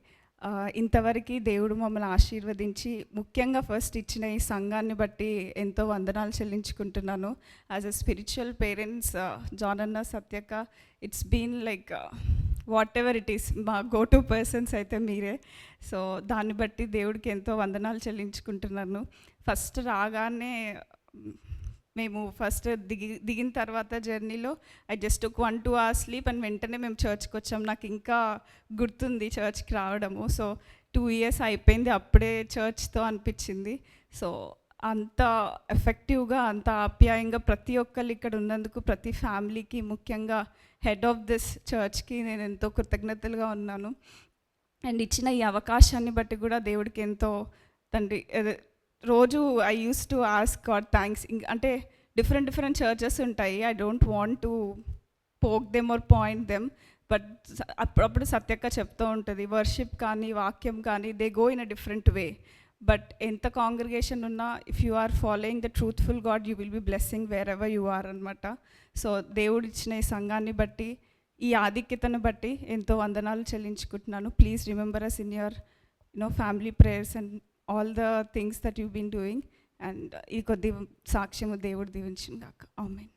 ఇంతవరకు దేవుడు మమ్మల్ని ఆశీర్వదించి ముఖ్యంగా ఫస్ట్ ఇచ్చిన ఈ సంఘాన్ని బట్టి ఎంతో వందనాలు చెల్లించుకుంటున్నాను. As a spiritual parents, John అన్న, సత్యక్క, it's been like what ever it, is go to persons అయితే మీరే. సో దాన్ని బట్టి దేవుడికి ఎంతో వందనాలు చెల్లించుకుంటున్నాను. ఫస్ట్ రాగానే మేము ఫస్ట్ దిగిన తర్వాత జర్నీలో I just took 1-2 hours sleep and వెంటనే మేము చర్చ్కి వచ్చాం. నాకు ఇంకా గుర్తుంది చర్చ్కి రావడము. సో 2 years అయిపోయింది, అప్పుడే చర్చ్తో అనిపించింది. సో అంత ఎఫెక్టివ్గా, అంత ఆప్యాయంగా ప్రతి ఒక్కళ్ళు ఇక్కడ ఉన్నందుకు, ప్రతి ఫ్యామిలీకి, ముఖ్యంగా హెడ్ ఆఫ్ దిస్ చర్చ్కి నేను ఎంతో కృతజ్ఞతలుగా ఉన్నాను. అండ్ ఇచ్చిన ఈ అవకాశాన్ని బట్టి కూడా దేవుడికి ఎంతో తండ్రి. రోజు I use to ask God thanks. అంటే డిఫరెంట్ చర్చెస్ ఉంటాయి. I don't want to poke them or point them, but అప్పుడప్పుడు సత్యక్క చెప్తూ ఉంటుంది, వర్షిప్ కానీ వాక్యం కానీ they go in a different way. But ఎంత కాంగ్రిగేషన్ ఉన్నా if you are following the truthful God you will be blessing wherever you are అనమాట. సో దేవుడు ఇచ్చిన ఈ సంఘాన్ని బట్టి, ఈ ఆధిక్యతను బట్టి ఎంతో వందనాలు చెల్లించుకుంటున్నాను. Please remember us in your family prayers and all the things that you've been doing. And ఈ కొద్ది సాక్ష్యము దేవుడు దీవించును గాక. ఆమేన్.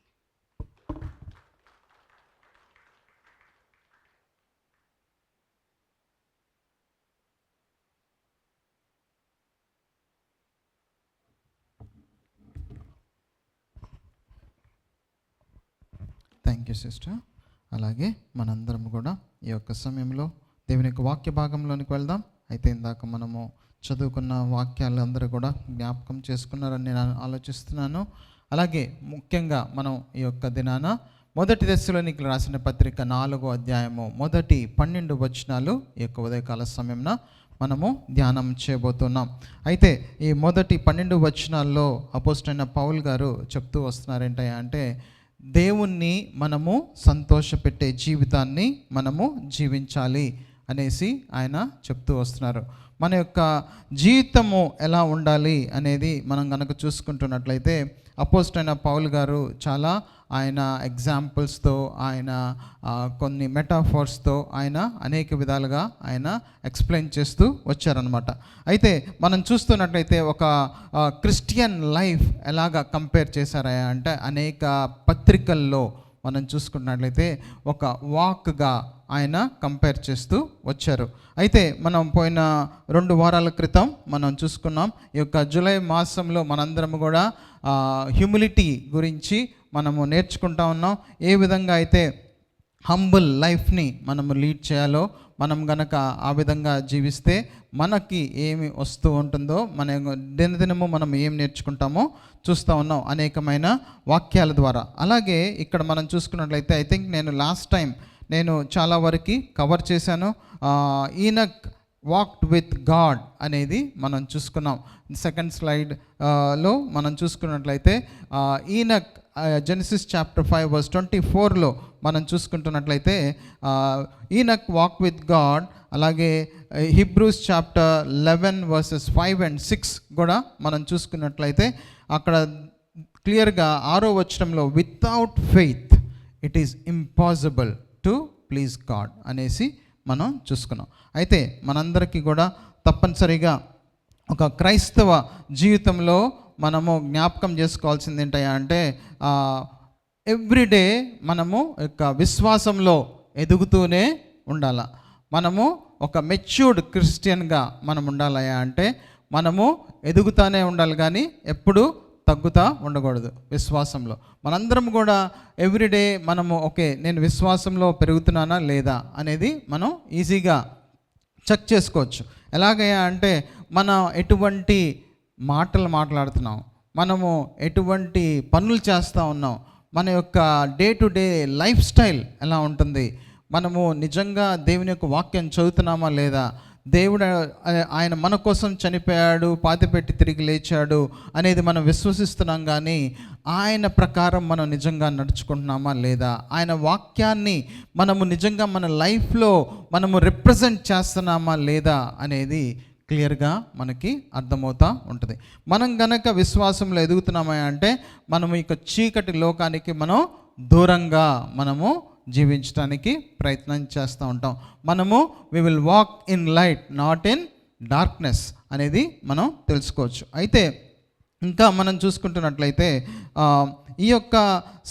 Thank you sister. అలాగే మనందరం కూడా ఈ యొక్క సమయంలో దేవుని యొక్క వాక్య భాగంలోనికి వెళ్దాం. అయితే ఇందాక మనము చదువుకున్న వాక్యాలు అందరూ కూడా జ్ఞాపకం చేసుకున్నారని నేను ఆలోచిస్తున్నాను. అలాగే ముఖ్యంగా మనం ఈ యొక్క దినాన 1 దశలోనికి రాసిన పత్రిక 4వ అధ్యాయము 1-12 వచనాలు ఈ యొక్క ఉదయకాల సమయంలో మనము ధ్యానం చేయబోతున్నాం. అయితే ఈ మొదటి 12 వచనాల్లో అపోస్తలైన పౌలు గారు చెప్తూ వస్తున్నారు ఏంటంటే, దేవుణ్ణి మనము సంతోషపెట్టే జీవితాన్ని మనము జీవించాలి అనేసి ఆయన చెప్తూ వస్తున్నారు. మన యొక్క జీవితము ఎలా ఉండాలి అనేది మనం కనుక చూసుకుంటున్నట్లయితే అపోస్తలైన పౌలు గారు చాలా ఆయన ఎగ్జాంపుల్స్తో, ఆయన కొన్ని మెటాఫోర్స్తో ఆయన అనేక విధాలుగా ఆయన ఎక్స్ప్లెయిన్ చేస్తూ వచ్చారనమాట. అయితే మనం చూస్తున్నట్లయితే ఒక క్రిస్టియన్ లైఫ్ ఎలాగా కంపేర్ చేశారా అంటే, అనేక పత్రికల్లో మనం చూసుకున్నట్లయితే ఒక వాక్గా ఆయన కంపేర్ చేస్తూ వచ్చారు. అయితే మనం పోయిన 2 వారాల క్రితం మనం చూసుకున్నాం. ఈ యొక్క జూలై మాసంలో మనందరం కూడా హ్యూమిలిటీ గురించి మనము నేర్చుకుంటా ఉన్నాం. ఏ విధంగా అయితే హంబుల్ లైఫ్ని మనము లీడ్ చేయాలో, మనం గనక ఆ విధంగా జీవిస్తే మనకి ఏమి వస్తూ ఉంటుందో, మన దినదినము మనం ఏం నేర్చుకుంటామో చూస్తూ ఉన్నాం అనేకమైన వాక్యాల ద్వారా. అలాగే ఇక్కడ మనం చూసుకున్నట్లయితే ఐ థింక్ నేను లాస్ట్ టైం నేను చాలా వరకు కవర్ చేశాను. ఈనక్ వాక్డ్ విత్ గాడ్ అనేది మనం చూసుకున్నాం. సెకండ్ స్లైడ్ లో మనం చూసుకున్నట్లయితే ఈనక్ జెనసిస్ చాప్టర్ 5 వర్స్ 24లో మనం చూసుకుంటున్నట్లయితే ఈనక్ వాక్ విత్ గాడ్. అలాగే హిబ్రూస్ చాప్టర్ 11 వర్సెస్ 5 and 6 కూడా మనం చూసుకున్నట్లయితే అక్కడ క్లియర్గా 6వ వచనంలో without faith it is impossible to please God అనేసి మనం చూసుకున్నాం. అయితే మనందరికీ కూడా తప్పనిసరిగా ఒక క్రైస్తవ జీవితంలో మనము జ్ఞాపకం చేసుకోవాల్సింది ఏంటయ్యా అంటే, ఎవ్రీడే మనము యొక్క విశ్వాసంలో ఎదుగుతూనే ఉండాల. మనము ఒక మెచ్యూర్డ్ క్రిస్టియన్గా మనం ఉండాలయ్యా అంటే మనము ఎదుగుతూనే ఉండాలి, కానీ ఎప్పుడు తగ్గుతూ ఉండకూడదు విశ్వాసంలో. మనందరం కూడా ఎవ్రీడే మనము ఓకే నేను విశ్వాసంలో పెరుగుతున్నానా లేదా అనేది మనం ఈజీగా చెక్ చేసుకోవచ్చు. ఎలాగయ్యా అంటే, మనం ఎటువంటి మాటలు మాట్లాడుతున్నాం, మనము ఎటువంటి పనులు చేస్తూ ఉన్నాం, మన యొక్క day to day life style ఎలా ఉంటుంది, మనము నిజంగా దేవుని యొక్క వాక్యం చదువుతున్నామా లేదా, దేవుడు ఆయన మన కోసం చనిపోయాడు, పాతిపెట్టి తిరిగి లేచాడు అనేది మనం విశ్వసిస్తున్నాం, కానీ ఆయన ప్రకారం మనం నిజంగా నడుచుకుంటున్నామా లేదా, ఆయన వాక్యాన్ని మనము నిజంగా మన లైఫ్లో మనము రిప్రజెంట్ చేస్తున్నామా లేదా అనేది క్లియర్గా మనకి అర్థమవుతూ ఉంటుంది. మనం గనక విశ్వాసంలో ఎదుగుతున్నామా అంటే మనము ఇక చీకటి లోకానికి మనం దూరంగా మనము జీవించడానికి ప్రయత్నం చేస్తూ ఉంటాం. మనము we will walk in light not in darkness అనేది మనం తెలుసుకోవచ్చు. అయితే ఇంకా మనం చూసుకుంటున్నట్లయితే ఈ యొక్క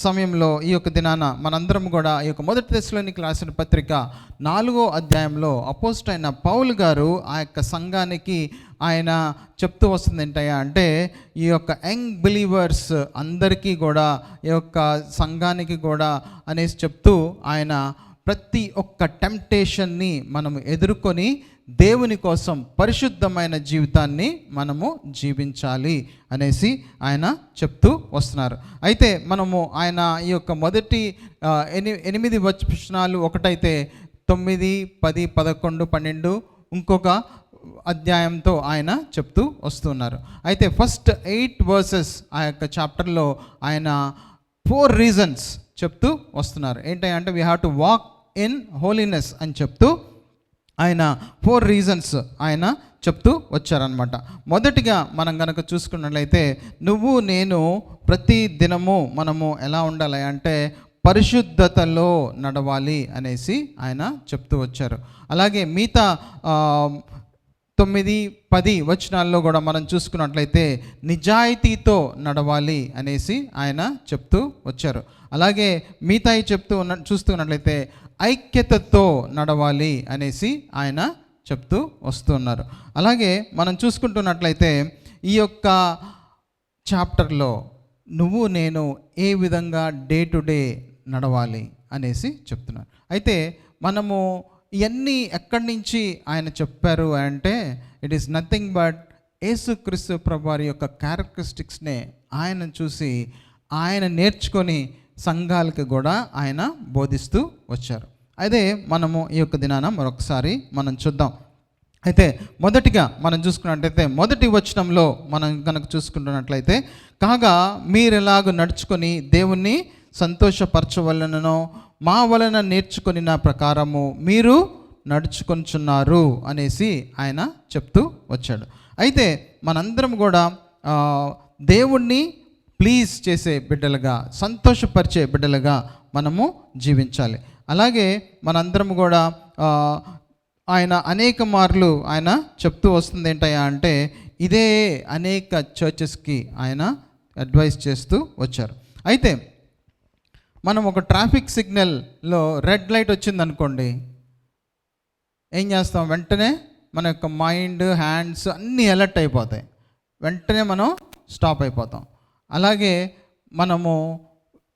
సమయంలో ఈ యొక్క దినాన మనందరం కూడా ఈ యొక్క మొదటి దశలోనికి రాసిన పత్రిక 4వ అధ్యాయంలో అపోస్తలైన పౌలు గారు ఆ యొక్క సంఘానికి ఆయన చెప్తూ వస్తుంది ఏంటయ్యా అంటే, ఈ యొక్క యంగ్ బిలీవర్స్ అందరికీ కూడా ఈ యొక్క సంఘానికి కూడా అనేసి చెప్తూ ఆయన ప్రతి ఒక్క టెంప్టేషన్ని మనం ఎదుర్కొని దేవుని కోసం పరిశుద్ధమైన జీవితాన్ని మనము జీవించాలి అనేసి ఆయన చెప్తూ వస్తున్నారు. అయితే మనము ఆయన ఈ యొక్క మొదటి 8 వచనాలు ఒకటైతే 9, 10, 11, 12 ఇంకొక అధ్యాయంతో ఆయన చెప్తూ వస్తున్నారు. అయితే ఫస్ట్ 8 వర్సెస్ ఆ యొక్క చాప్టర్లో ఆయన 4 రీజన్స్ చెప్తూ వస్తున్నారు. ఏంటంటే we have to walk in holiness అని చెప్తూ ఆయన 4 రీజన్స్ ఆయన చెప్తూ వచ్చారనమాట. మొదటిగా మనం కనుక చూసుకున్నట్లయితే నువ్వు నేను ప్రతి దినము మనము ఎలా ఉండాలి అంటే పరిశుద్ధతలో నడవాలి అనేసి ఆయన చెప్తూ వచ్చారు. అలాగే మిగతా 9, 10 వచనాల్లో కూడా మనం చూసుకున్నట్లయితే నిజాయితీతో నడవాలి అనేసి ఆయన చెప్తూ వచ్చారు. అలాగే మిగతాయి చూస్తున్నట్లయితే ఐక్యతతో నడవాలి అనేసి ఆయన చెప్తూ వస్తున్నారు. అలాగే మనం చూసుకుంటున్నట్లయితే ఈ యొక్క చాప్టర్లో నువ్వు నేను ఏ విధంగా డే టు డే నడవాలి అనేసి చెప్తున్నారు. అయితే మనము ఇవన్నీ ఎక్కడి నుంచి ఆయన చెప్పారు అంటే ఇట్ ఈస్ నథింగ్ బట్ యేసుక్రీస్తు ప్రభువారి యొక్క క్యారెక్టరిస్టిక్స్నే ఆయన చూసి ఆయన నేర్చుకొని సంఘాలకు కూడా ఆయన బోధిస్తూ వచ్చారు. అదే మనము ఈ యొక్క దినాన మరొకసారి మనం చూద్దాం. అయితే మొదటిగా మనం చూసుకున్నట్లయితే మొదటి వచనంలో మనం కనుక చూసుకుంటున్నట్లయితే, కాగా మీరెలాగ నడుచుకొని దేవుణ్ణి సంతోషపరచవలననో మా వలన నేర్చుకొని నా ప్రకారము మీరు నడుచుకొంచున్నారు అనేసి ఆయన చెప్తూ వచ్చాడు. అయితే మనందరం కూడా దేవుణ్ణి ప్లీజ్ చేసే బిడ్డలుగా, సంతోషపరిచే బిడ్డలుగా మనము జీవించాలి. అలాగే మనందరం కూడా ఆయన అనేక మార్లు ఆయన చెప్తూ వస్తుంది ఏంటయ్యా అంటే, ఇదే అనేక చర్చెస్కి ఆయన అడ్వైస్ చేస్తూ వచ్చారు. అయితే మనం ఒక ట్రాఫిక్ సిగ్నల్లో రెడ్ లైట్ వచ్చిందనుకోండి, ఏం చేస్తాం? వెంటనే మన యొక్క మైండ్, హ్యాండ్స్ అన్నీ అలర్ట్ అయిపోతాయి, వెంటనే మనం స్టాప్ అయిపోతాం. అలాగే మనము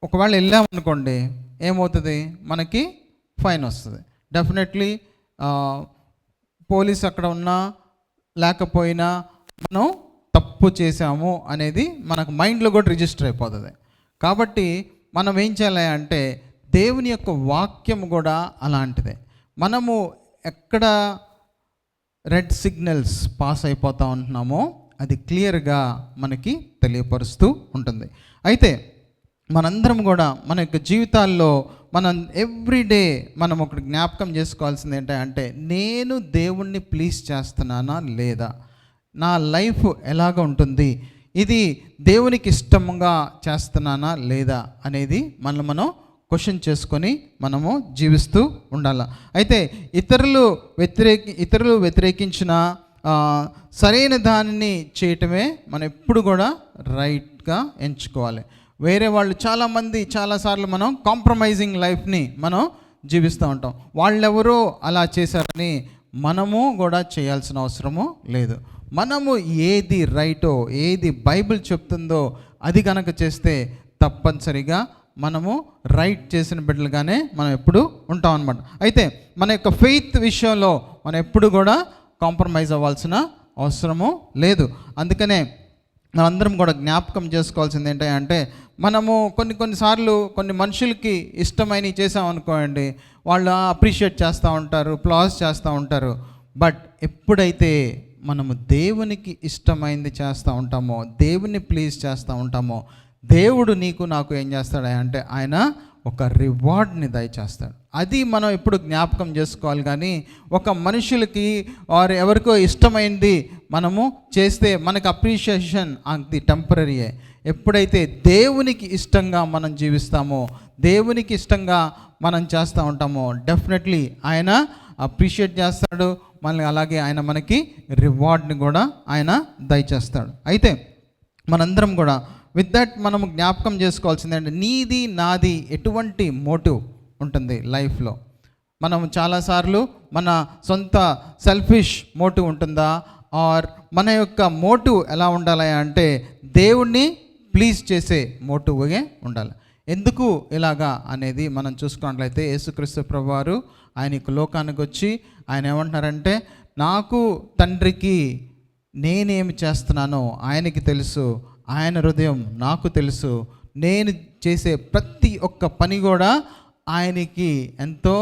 ఒకవేళ వెళ్ళామనుకోండి, ఏమవుతుంది? మనకి ఫైన్ వస్తుంది. డెఫినెట్లీ పోలీస్ అక్కడ ఉన్నా లేకపోయినా మనం తప్పు చేసాము అనేది మనకు మైండ్లో కూడా రిజిస్టర్ అయిపోతుంది. కాబట్టి మనం ఏం చేయాలి అంటే, దేవుని యొక్క వాక్యం కూడా అలాంటిదే. మనము ఎక్కడ రెడ్ సిగ్నల్స్ పాస్ అయిపోతూ ఉంటున్నామో అది క్లియర్గా మనకి తెలియపరుస్తూ ఉంటుంది. అయితే మనందరం కూడా మన యొక్క జీవితాల్లో మనం ఎవ్రీడే మనం ఒకటి జ్ఞాపకం చేసుకోవాల్సింది ఏంటంటే, నేను దేవుణ్ణి ప్లీజ్ చేస్తున్నానా లేదా, నా లైఫ్ ఎలాగ ఉంటుంది, ఇది దేవునికి ఇష్టంగా చేస్తున్నానా లేదా అనేది మనం క్వశ్చన్ చేసుకొని మనము జీవిస్తూ ఉండాలి. అయితే ఇతరులు వ్యతిరేకించిన సరైన దానిని చేయటమే మనం ఎప్పుడు కూడా రైట్గా ఎంచుకోవాలి. వేరే వాళ్ళు చాలాసార్లు మనం కాంప్రమైజింగ్ లైఫ్ని మనం జీవిస్తూ ఉంటాం. వాళ్ళెవరో అలా చేశారని మనము కూడా చేయాల్సిన అవసరము లేదు. మనము ఏది రైటో, ఏది బైబిల్ చెప్తుందో అది కనుక చేస్తే తప్పనిసరిగా మనము రైట్ చేసిన బిడ్డలుగానే మనం ఎప్పుడు ఉంటాం అన్నమాట. అయితే మన యొక్క ఫెయిత్ విషయంలో మనం ఎప్పుడు కూడా కాంప్రమైజ్ అవ్వాల్సిన అవసరము లేదు. అందుకనే మనందరం కూడా జ్ఞాపకం చేసుకోవాల్సింది ఏంటంటే, మనము కొన్నిసార్లు కొన్ని మనుషులకి ఇష్టమైనవి చేసామనుకోండి, వాళ్ళు అప్రిషియేట్ చేస్తూ ఉంటారు, ప్లాస్ చేస్తూ ఉంటారు. బట్ ఎప్పుడైతే మనము దేవునికి ఇష్టమైంది చేస్తూ ఉంటామో, దేవుని ప్లీజ్ చేస్తూ ఉంటామో, దేవుడు నీకు నాకు ఏం చేస్తాడు అంటే ఆయన ఒక రివార్డ్ని దయచేస్తాడు. అది మనం ఎప్పుడు జ్ఞాపకం చేసుకోవాలి. కానీ ఒక మనుషులకి వారు ఎవరికో ఇష్టమైంది మనము చేస్తే మనకు అప్రిషియేషన్ అది టెంపరీయే. ఎప్పుడైతే దేవునికి ఇష్టంగా మనం జీవిస్తామో, దేవునికి ఇష్టంగా మనం చేస్తూ ఉంటామో, డెఫినెట్లీ ఆయన అప్రిషియేట్ చేస్తాడు మనల్ని. అలాగే ఆయన మనకి రివార్డ్ని కూడా ఆయన దయచేస్తాడు. అయితే మనందరం కూడా విత్ దట్ మనము జ్ఞాపకం చేసుకోవాల్సింది అంటే, నీది నాది ఎటువంటి మోటివ్ ఉంటుంది లైఫ్లో. మనం చాలాసార్లు మన సొంత సెల్ఫిష్ మోటివ్ ఉంటుందా, ఆర్ మన యొక్క మోటివ్ ఎలా ఉండాలి అంటే దేవుణ్ణి ప్లీజ్ చేసే మోటివ్గా ఉండాలి. ఎందుకు ఇలాగా అనేది మనం చూసుకున్నట్లయితే, యేసుక్రీస్తు ప్రభువారు ఆయన యొక్క లోకానికి వచ్చి ఆయన ఏమంటున్నారంటే, నాకు తండ్రికి నేనేమి చేస్తున్నానో ఆయనకి తెలుసు, ఆయన హృదయం నాకు తెలుసు, నేను చేసే ప్రతి ఒక్క పని కూడా ఆయనకి ఎంతో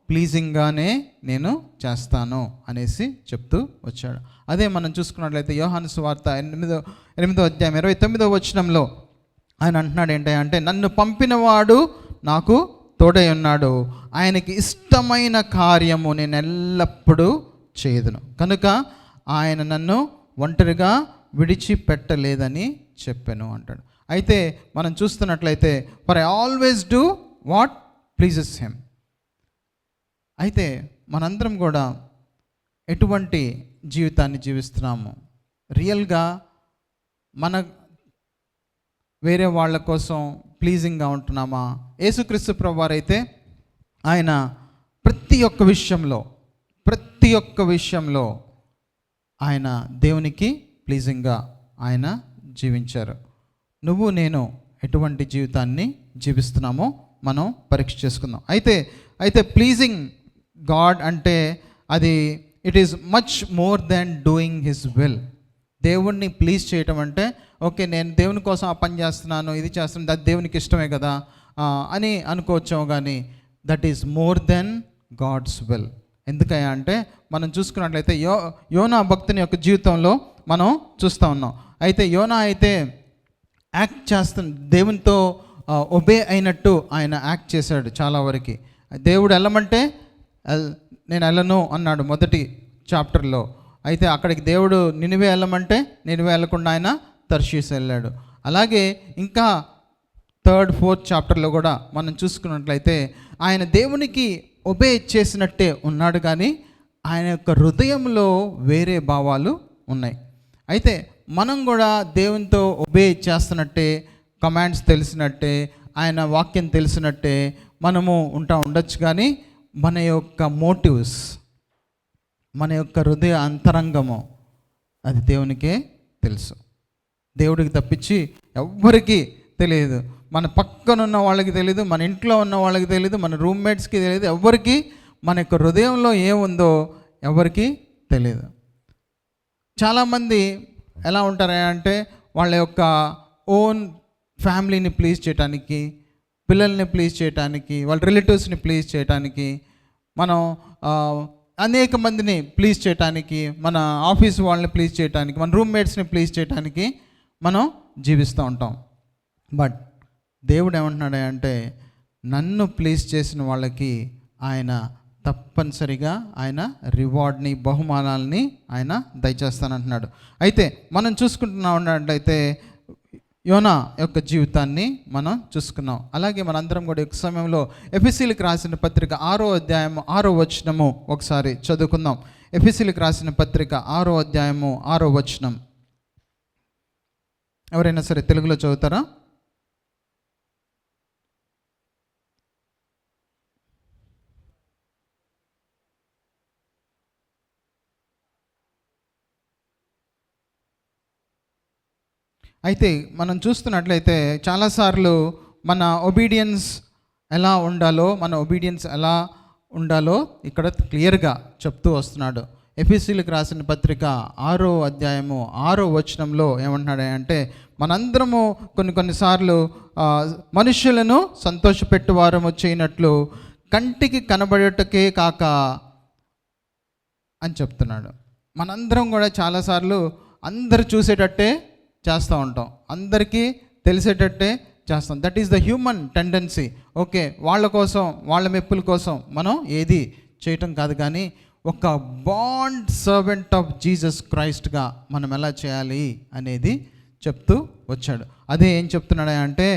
ప్లీజింగ్గానే నేను చేస్తాను అనేసి చెప్తూ వచ్చాడు. అదే మనం చూసుకున్నట్లయితే యోహాను సువార్త 8వ అధ్యాయం 29వ వచనంలో ఆయన అంటున్నాడు ఏంటంటే, నన్ను పంపినవాడు నాకు తోడై ఉన్నాడు, ఆయనకి ఇష్టమైన కార్యము నేను ఎల్లప్పుడూ చేయదును, కనుక ఆయన నన్ను ఒంటరిగా విడిచిపెట్టలేదని చెప్పాను అంటాడు. అయితే మనం చూస్తున్నట్లయితే, for I always do what pleases him. అయితే మనందరం కూడా ఎటువంటి జీవితాన్ని జీవిస్తున్నాము? రియల్గా మన వేరే వాళ్ళ కోసం ప్లీజింగ్గా ఉంటున్నామా? యేసుక్రీస్తు ప్రభువారు అయితే ఆయన ప్రతి ఒక్క విషయంలో ఆయన దేవునికి ప్లీజింగ్గా ఆయన జీవించారు. నువ్వు నేను ఎటువంటి జీవితాన్ని జీవిస్తున్నామో మనం పరీక్ష చేసుకుందాం. అయితే ప్లీజింగ్ గాడ్ అంటే అది it is much more than doing his will. దేవుణ్ణి ప్లీజ్ చేయటం అంటే, ఓకే నేను దేవుని కోసం ఆ పని చేస్తున్నాను, ఇది చేస్తున్నాను, అది దేవునికి ఇష్టమే కదా అని అనుకోవచ్చాము. కానీ that is more than God's will. ఎందుకయ్యా అంటే మనం చూసుకున్నట్లయితే యోనా భక్తుని యొక్క జీవితంలో మనం చూస్తూ ఉన్నాం. అయితే యోనా అయితే యాక్ట్ చేస్తున్న దేవునితో ఒబే అయినట్టు ఆయన యాక్ట్ చేశాడు చాలా వరకు. దేవుడు వెళ్ళమంటే నేను వెళ్ళను అన్నాడు మొదటి చాప్టర్లో. అయితే అక్కడికి దేవుడు నినివే వెళ్ళమంటే నినివే వెళ్ళకుండా ఆయన తర్షీస్ వెళ్ళాడు. అలాగే ఇంకా 3rd 4th చాప్టర్లో కూడా మనం చూసుకున్నట్లయితే ఆయన దేవునికి ఒబే చేసినట్టే ఉన్నాడు, కానీ ఆయన యొక్క హృదయంలో వేరే భావాలు ఉన్నాయి. అయితే మనం కూడా దేవునితో ఒబే చేస్తున్నట్టే, కమాండ్స్ తెలిసినట్టే, ఆయన వాక్యం తెలిసినట్టే మనము ఉండొచ్చు, కానీ మన యొక్క మోటివ్స్, మన యొక్క హృదయ అంతరంగము అది దేవునికే తెలుసు. దేవుడికి తప్పించి ఎవ్వరికీ తెలియదు. మన పక్కన ఉన్న వాళ్ళకి తెలియదు, మన ఇంట్లో ఉన్న వాళ్ళకి తెలియదు, మన రూమ్మేట్స్కి తెలియదు, ఎవ్వరికి మన యొక్క హృదయంలో ఏముందో ఎవరికి తెలియదు. చాలామంది ఎలా ఉంటారు అంటే వాళ్ళ యొక్క ఓన్ ఫ్యామిలీని ప్లీజ్ చేయడానికి, పిల్లల్ని ప్లీజ్ చేయడానికి, వాళ్ళ రిలేటివ్స్ని ప్లీజ్ చేయడానికి, మనం అనేక మందిని ప్లీజ్ చేయడానికి, మన ఆఫీస్ వాళ్ళని ప్లీజ్ చేయడానికి, మన రూమ్మేట్స్ని ప్లీజ్ చేయడానికి మనం జీవిస్తూ ఉంటాం. బట్ దేవుడు ఏమంటున్నాడు అంటే నన్ను ప్లీజ్ చేసిన వాళ్ళకి ఆయన తప్పనిసరిగా ఆయన రివార్డ్ని, బహుమానాలని ఆయన దయచేస్తానంటున్నాడు. అయితే మనం చూసుకుంటున్నట్లయితే యోనా యొక్క జీవితాన్ని మనం చూసుకున్నాం. అలాగే మనందరం కూడా ఒక సమయంలో ఎఫెసీలకు రాసిన పత్రిక 6వ అధ్యాయము 6వ వచనము ఒకసారి చదువుకుందాం. ఎఫెసీలకు రాసిన పత్రిక 6వ అధ్యాయము 6వ వచనం. ఎవరైనా సరే తెలుగులో చదువుతారా? అయితే మనం చూస్తున్నట్లయితే చాలాసార్లు మన ఒబీడియన్స్ ఎలా ఉండాలో ఇక్కడ క్లియర్గా చెప్తూ వస్తున్నాడు. ఎఫెసీలకు రాసిన పత్రిక 6వ అధ్యాయము 6వ వచనంలో ఏమంటున్నాడు అంటే మనందరము కొన్నిసార్లు మనుషులను సంతోషపెట్టువారము చేయనట్లు కంటికి కనబడటకే కాక అని చెప్తున్నాడు. మనందరం కూడా చాలాసార్లు అందరు చూసేటట్టే చేస్తూ ఉంటాం, అందరికీ తెలిసేటట్టే చేస్తాం. That is the human tendency. Okay, వాళ్ళ కోసం, వాళ్ళ మెప్పుల కోసం మనం ఏది చేయటం కాదు, కానీ ఒక బాండ్ సర్వెంట్ ఆఫ్ జీసస్ క్రైస్ట్గా మనం ఎలా చేయాలి అనేది చెప్తూ వచ్చాడు. అదే ఏం చెప్తున్నాడు అంటే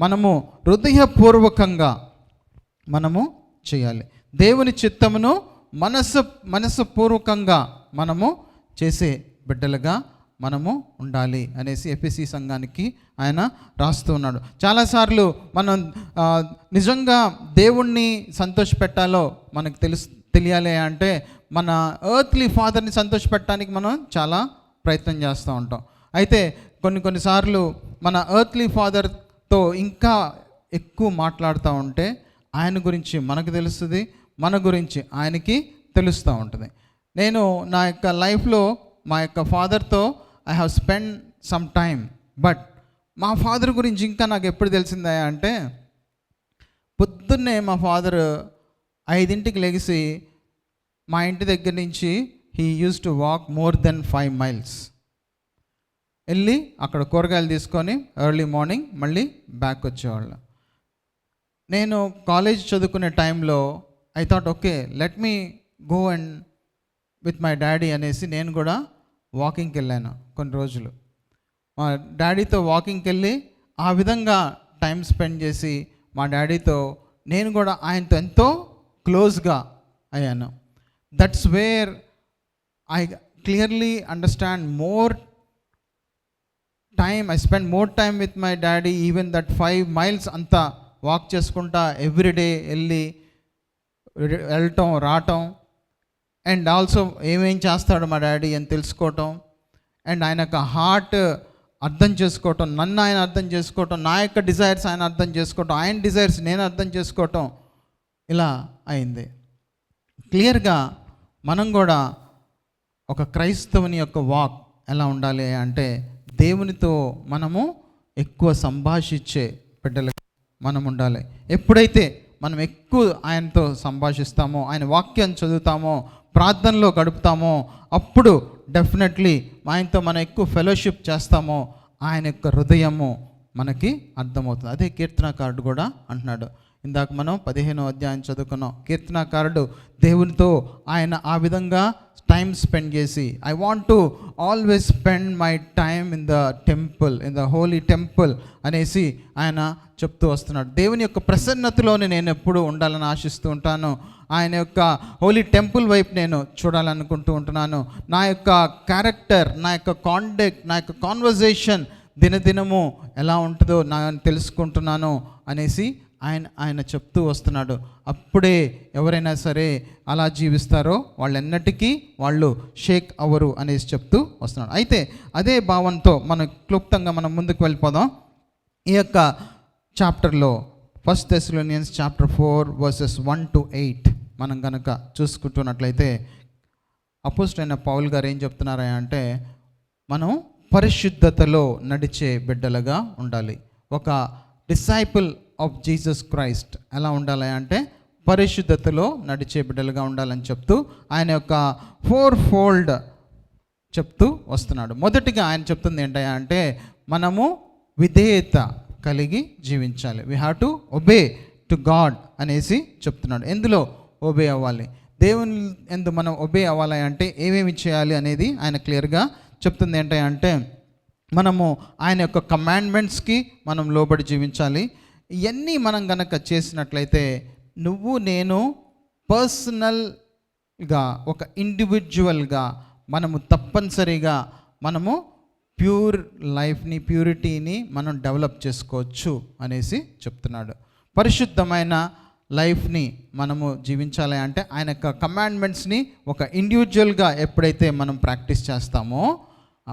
మనము హృదయపూర్వకంగా మనము చేయాలి. దేవుని చిత్తమును మనస్సుపూర్వకంగా మనము చేసే బిడ్డలుగా మనము ఉండాలి అనేసి ఎఫెసీ సంఘానికి ఆయన రాస్తూ ఉన్నాడు. చాలాసార్లు మనం నిజంగా దేవుణ్ణి సంతోషపెట్టాలో మనకు తెలియాలి అంటే మన ఎర్త్లీ ఫాదర్ని సంతోషపెట్టడానికి మనం చాలా ప్రయత్నం చేస్తూ ఉంటాం. అయితే కొన్నిసార్లు మన ఎర్త్లీ ఫాదర్తో ఇంకా ఎక్కువ మాట్లాడుతూ ఉంటే ఆయన గురించి మనకు తెలుస్తుంది, మన గురించి ఆయనకి తెలుస్తూ ఉంటుంది. నేను నా యొక్క లైఫ్లో మా యొక్క ఫాదర్తో I have spend some time, but మా ఫాదర్ గురించి ఇంకా నాకు ఎప్పుడు తెలిసిందా అంటే పొద్దున్నే మా ఫాదర్ 5ంటికి లెగిసి మా ఇంటి దగ్గర నుంచి he use to walk more than 5 miles వెళ్ళి అక్కడ కూరగాయలు తీసుకొని ఎర్లీ మార్నింగ్ మళ్ళీ బ్యాక్ వచ్చేవాళ్ళు. నేను కాలేజ్ చదువుకునే టైంలో I thought okay let me go and with my daddy అనేసి నేను కూడా వాకింగ్కి వెళ్ళాను కొన్ని రోజులు. మా డాడీతో వాకింగ్కి వెళ్ళి ఆ విధంగా టైం స్పెండ్ చేసి మా డాడీతో నేను కూడా ఆయనతో ఎంతో క్లోజ్గా అయ్యాను. That's where I clearly understand more time, I spend more time with my daddy. Even that 5 miles అంతా వాక్ చేసుకుంటా ఎవ్రీడే వెళ్ళటం రావటం, అండ్ ఆల్సో ఏమేం చేస్తాడు మా డాడీ అని తెలుసుకోవటం, అండ్ ఆయన యొక్క హార్ట్ అర్థం చేసుకోవటం, నన్ను ఆయన అర్థం చేసుకోవటం, నా యొక్క డిజైర్స్ ఆయన అర్థం చేసుకోవటం, ఆయన డిజైర్స్ నేను అర్థం చేసుకోవటం, ఇలా అయింది. క్లియర్గా మనం కూడా ఒక క్రైస్తవుని యొక్క వాక్ ఎలా ఉండాలి అంటే దేవునితో మనము ఎక్కువ సంభాషించే బిడ్డలు మనం ఉండాలి. ఎప్పుడైతే మనం ఎక్కువ ఆయనతో సంభాషిస్తామో, ఆయన వాక్యం చదువుతామో, ప్రార్థనలో గడుపుతామో, అప్పుడు డెఫినెట్లీ ఆయనతో మనం ఎక్కువ ఫెలోషిప్ చేస్తామో ఆయన యొక్క హృదయము మనకి అర్థమవుతుంది. అదే కీర్తనాకారుడు కూడా అంటున్నాడు. ఇందాక మనం 15వ అధ్యాయం చదువుకున్నాం. కీర్తనాకారుడు దేవునితో ఆయన ఆ విధంగా టైం స్పెండ్ చేసి, I want to always spend my time in the temple, in the Holi temple అనేసి ఆయన చెప్తూ వస్తున్నాడు. దేవుని యొక్క ప్రసన్నతలోనే నేను ఎప్పుడు ఉండాలని ఆశిస్తూ ఉంటాను. ఆయన యొక్క హోలీ టెంపుల్ వైపు నేను చూడాలనుకుంటూ ఉంటున్నాను. నా యొక్క క్యారెక్టర్, నా యొక్క కాండక్ట్, నా యొక్క కాన్వర్జేషన్ దినదినము ఎలా ఉంటుందో నేను తెలుసుకుంటున్నాను అనేసి ఆయన చెప్తూ వస్తున్నాడు. అప్పుడే ఎవరైనా సరే అలా జీవిస్తారో వాళ్ళెన్నటికీ వాళ్ళు షేక్ అవ్వరు అనేసి చెప్తూ వస్తున్నాడు. అయితే అదే భావంతో మనం క్లుప్తంగా మనం ముందుకు వెళ్ళిపోదాం. ఈ యొక్క చాప్టర్లో 1 Thessalonians chapter 4 verses 1 to 8 మనం కనుక చూసుకుంటున్నట్లయితే అపోస్తలుడైన పౌలు గారు ఏం చెప్తున్నారా అంటే, మనం పరిశుద్ధతలో నడిచే బిడ్డలుగా ఉండాలి. ఒక డిసైపుల్ ఆఫ్ జీసస్ క్రైస్ట్ ఎలా ఉండాలి అంటే పరిశుద్ధతలో నడిచే బిడ్డలుగా ఉండాలని చెప్తూ ఆయన యొక్క 4-fold చెప్తూ వస్తున్నాడు. మొదటిగా ఆయన చెప్తుంది ఏంటంటే, మనము విధేయత కలిగి జీవించాలి. We have to obey to God అనేసి చెప్తున్నాడు. ఎందులో ఒబే అవ్వాలి, దేవుని ఎందు మనం ఒబే అవ్వాలి అంటే ఏమేమి చేయాలి అనేది ఆయన క్లియర్గా చెప్తుంది. ఏంటంటే మనము ఆయన యొక్క కమాండ్మెంట్స్కి మనం లోబడి జీవించాలి. ఇవన్నీ మనం గనక చేసినట్లయితే నువ్వు నేను పర్సనల్గా ఒక ఇండివిజువల్గా మనము తప్పనిసరిగా మనము ప్యూర్ లైఫ్ని, ప్యూరిటీని మనం డెవలప్ చేసుకోవచ్చు అనేసి చెప్తున్నాడు. పరిశుద్ధమైన లైఫ్ని మనము జీవించాలి అంటే ఆయన యొక్క కమాండ్మెంట్స్ని ఒక ఇండివిజువల్గా ఎప్పుడైతే మనం ప్రాక్టీస్ చేస్తామో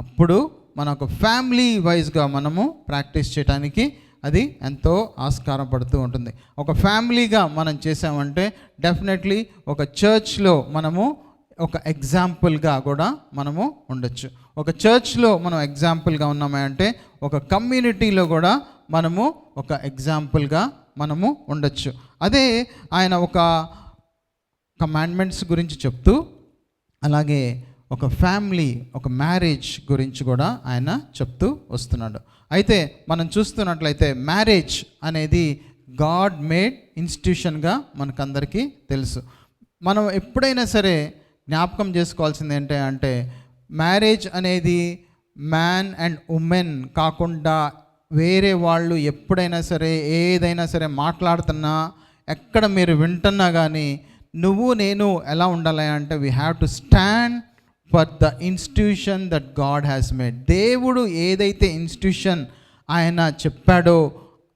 అప్పుడు మన ఒక ఫ్యామిలీ వైజ్గా మనము ప్రాక్టీస్ చేయడానికి అది ఎంతో ఆస్కారం పడుతూ ఉంటుంది. ఒక ఫ్యామిలీగా మనం చేసామంటే డెఫినెట్లీ ఒక చర్చ్లో మనము ఒక ఎగ్జాంపుల్గా కూడా మనము ఉండొచ్చు. ఒక చర్చ్లో మనం ఎగ్జాంపుల్గా ఉన్నామంటే ఒక కమ్యూనిటీలో కూడా మనము ఒక ఎగ్జాంపుల్గా మనము ఉండొచ్చు. అదే ఆయన ఒక కమాండ్మెంట్స్ గురించి చెప్తూ అలాగే ఒక ఫ్యామిలీ, ఒక మ్యారేజ్ గురించి కూడా ఆయన చెప్తూ వస్తున్నాడు. అయితే మనం చూస్తున్నట్లయితే మ్యారేజ్ అనేది గాడ్ మేడ్ ఇన్స్టిట్యూషన్గా మనకందరికీ తెలుసు. మనం ఎప్పుడైనా సరే జ్ఞాపకం చేసుకోవాల్సింది ఏంటంటే మ్యారేజ్ అనేది మ్యాన్ అండ్ ఉమెన్ కాకుండా వేరే వాళ్ళు ఎప్పుడైనా సరే ఏదైనా సరే మాట్లాడుతున్నా, ఎక్కడ మీరు వింటున్నా కానీ నువ్వు నేను ఎలా ఉండాలి అంటే we have to stand for the institution that God has made. దేవుడు ఏదైతే ఇన్స్టిట్యూషన్ ఆయన చెప్పాడో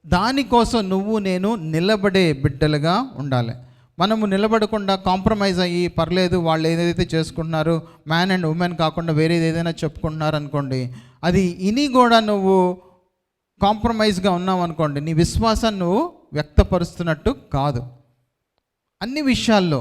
దానికోసం నువ్వు నేను నిలబడే బిడ్డలుగా ఉండాలి. మనము నిలబడకుండా కాంప్రమైజ్ అయ్యి పర్లేదు వాళ్ళు ఏదైతే చేసుకుంటున్నారు, మ్యాన్ అండ్ ఉమెన్ కాకుండా వేరేది ఏదైనా చెప్పుకుంటున్నారు అనుకోండి, అది ఇని కూడా నువ్వు కాంప్రమైజ్గా ఉన్నావు అనుకోండి, నీ విశ్వాసాన్ని నువ్వు వ్యక్తపరుస్తున్నట్టు కాదు. అన్ని విషయాల్లో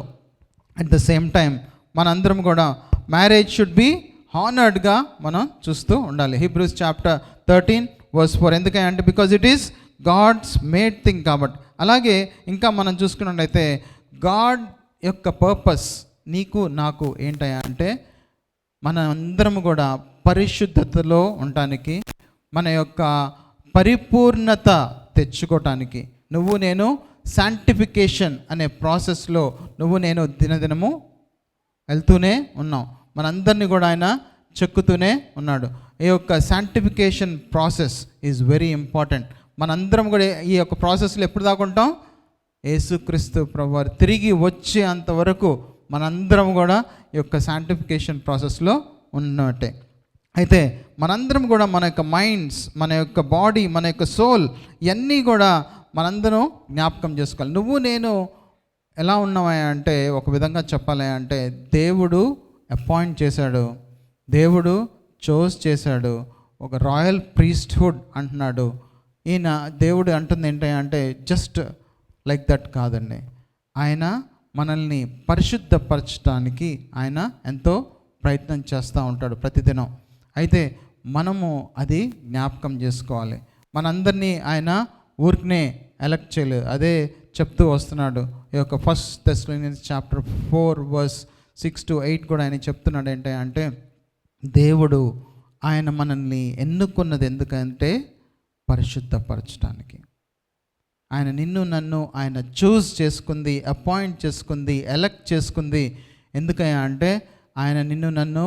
అట్ ద సేమ్ టైం మనందరం కూడా మ్యారేజ్ షుడ్ బి హానర్డ్గా మనం చూస్తూ ఉండాలి. హీబ్రూస్ చాప్టర్ 13:4 ఎందుకంటే because it is God's made thing కాబట్టి. అలాగే ఇంకా మనం చూసుకున్నట్లయితే గాడ్ యొక్క పర్పస్ నీకు నాకు ఏంటయ్యా అంటే మన అందరం కూడా పరిశుద్ధతలో ఉండటానికి, మన యొక్క పరిపూర్ణత తెచ్చుకోవటానికి, నువ్వు నేను శాంటిఫికేషన్ అనే ప్రాసెస్లో నువ్వు నేను దినదినము వెళ్తూనే ఉన్నాం. మనందరినీ కూడా ఆయన చెక్కుతూనే ఉన్నాడు. ఈ యొక్క sanctification process is very important. మనందరం కూడా ఈ యొక్క ప్రాసెస్లో ఎప్పుడు దాకా ఉంటాం? యేసుక్రీస్తు ప్రభువారు తిరిగి వచ్చే అంతవరకు మనందరం కూడా ఈ యొక్క శాంటిఫికేషన్ ప్రాసెస్లో ఉన్నట్టే. అయితే మనందరం కూడా మన యొక్క మైండ్స్, మన యొక్క బాడీ, మన యొక్క సోల్ ఇవన్నీ కూడా మనందరం జ్ఞాపకం చేసుకోవాలి. నువ్వు నేను ఎలా ఉన్నావా అంటే ఒక విధంగా చెప్పాలి అంటే దేవుడు అపాయింట్ చేశాడు, దేవుడు చోస్ చేశాడు, ఒక రాయల్ ప్రీస్ట్హుడ్ అంటున్నాడు. ఈయన దేవుడు అంటుంది ఏంటంటే జస్ట్ లైక్ దట్ కాదండి, ఆయన మనల్ని పరిశుద్ధపరచడానికి ఆయన ఎంతో ప్రయత్నం చేస్తూ ఉంటాడు ప్రతిదినం. అయితే మనము అది జ్ఞాపకం చేసుకోవాలి. మనందరినీ ఆయన ఊరికనే ఎలక్ట్ చేయలేదు. అదే చెప్తూ వస్తున్నాడు. ఈ యొక్క 1 Thessalonians chapter 4 verse 6 to 8 కూడా ఆయన చెప్తున్నాడు అంటే దేవుడు ఆయన మనల్ని ఎన్నుకున్నది ఎందుకంటే పరిశుద్ధపరచడానికి. ఆయన నిన్ను నన్ను ఆయన చూస్ చేసుకుంది, అపాయింట్ చేసుకుంది, ఎలక్ట్ చేసుకుంది. ఎందుకయ్యా అంటే ఆయన నిన్ను నన్ను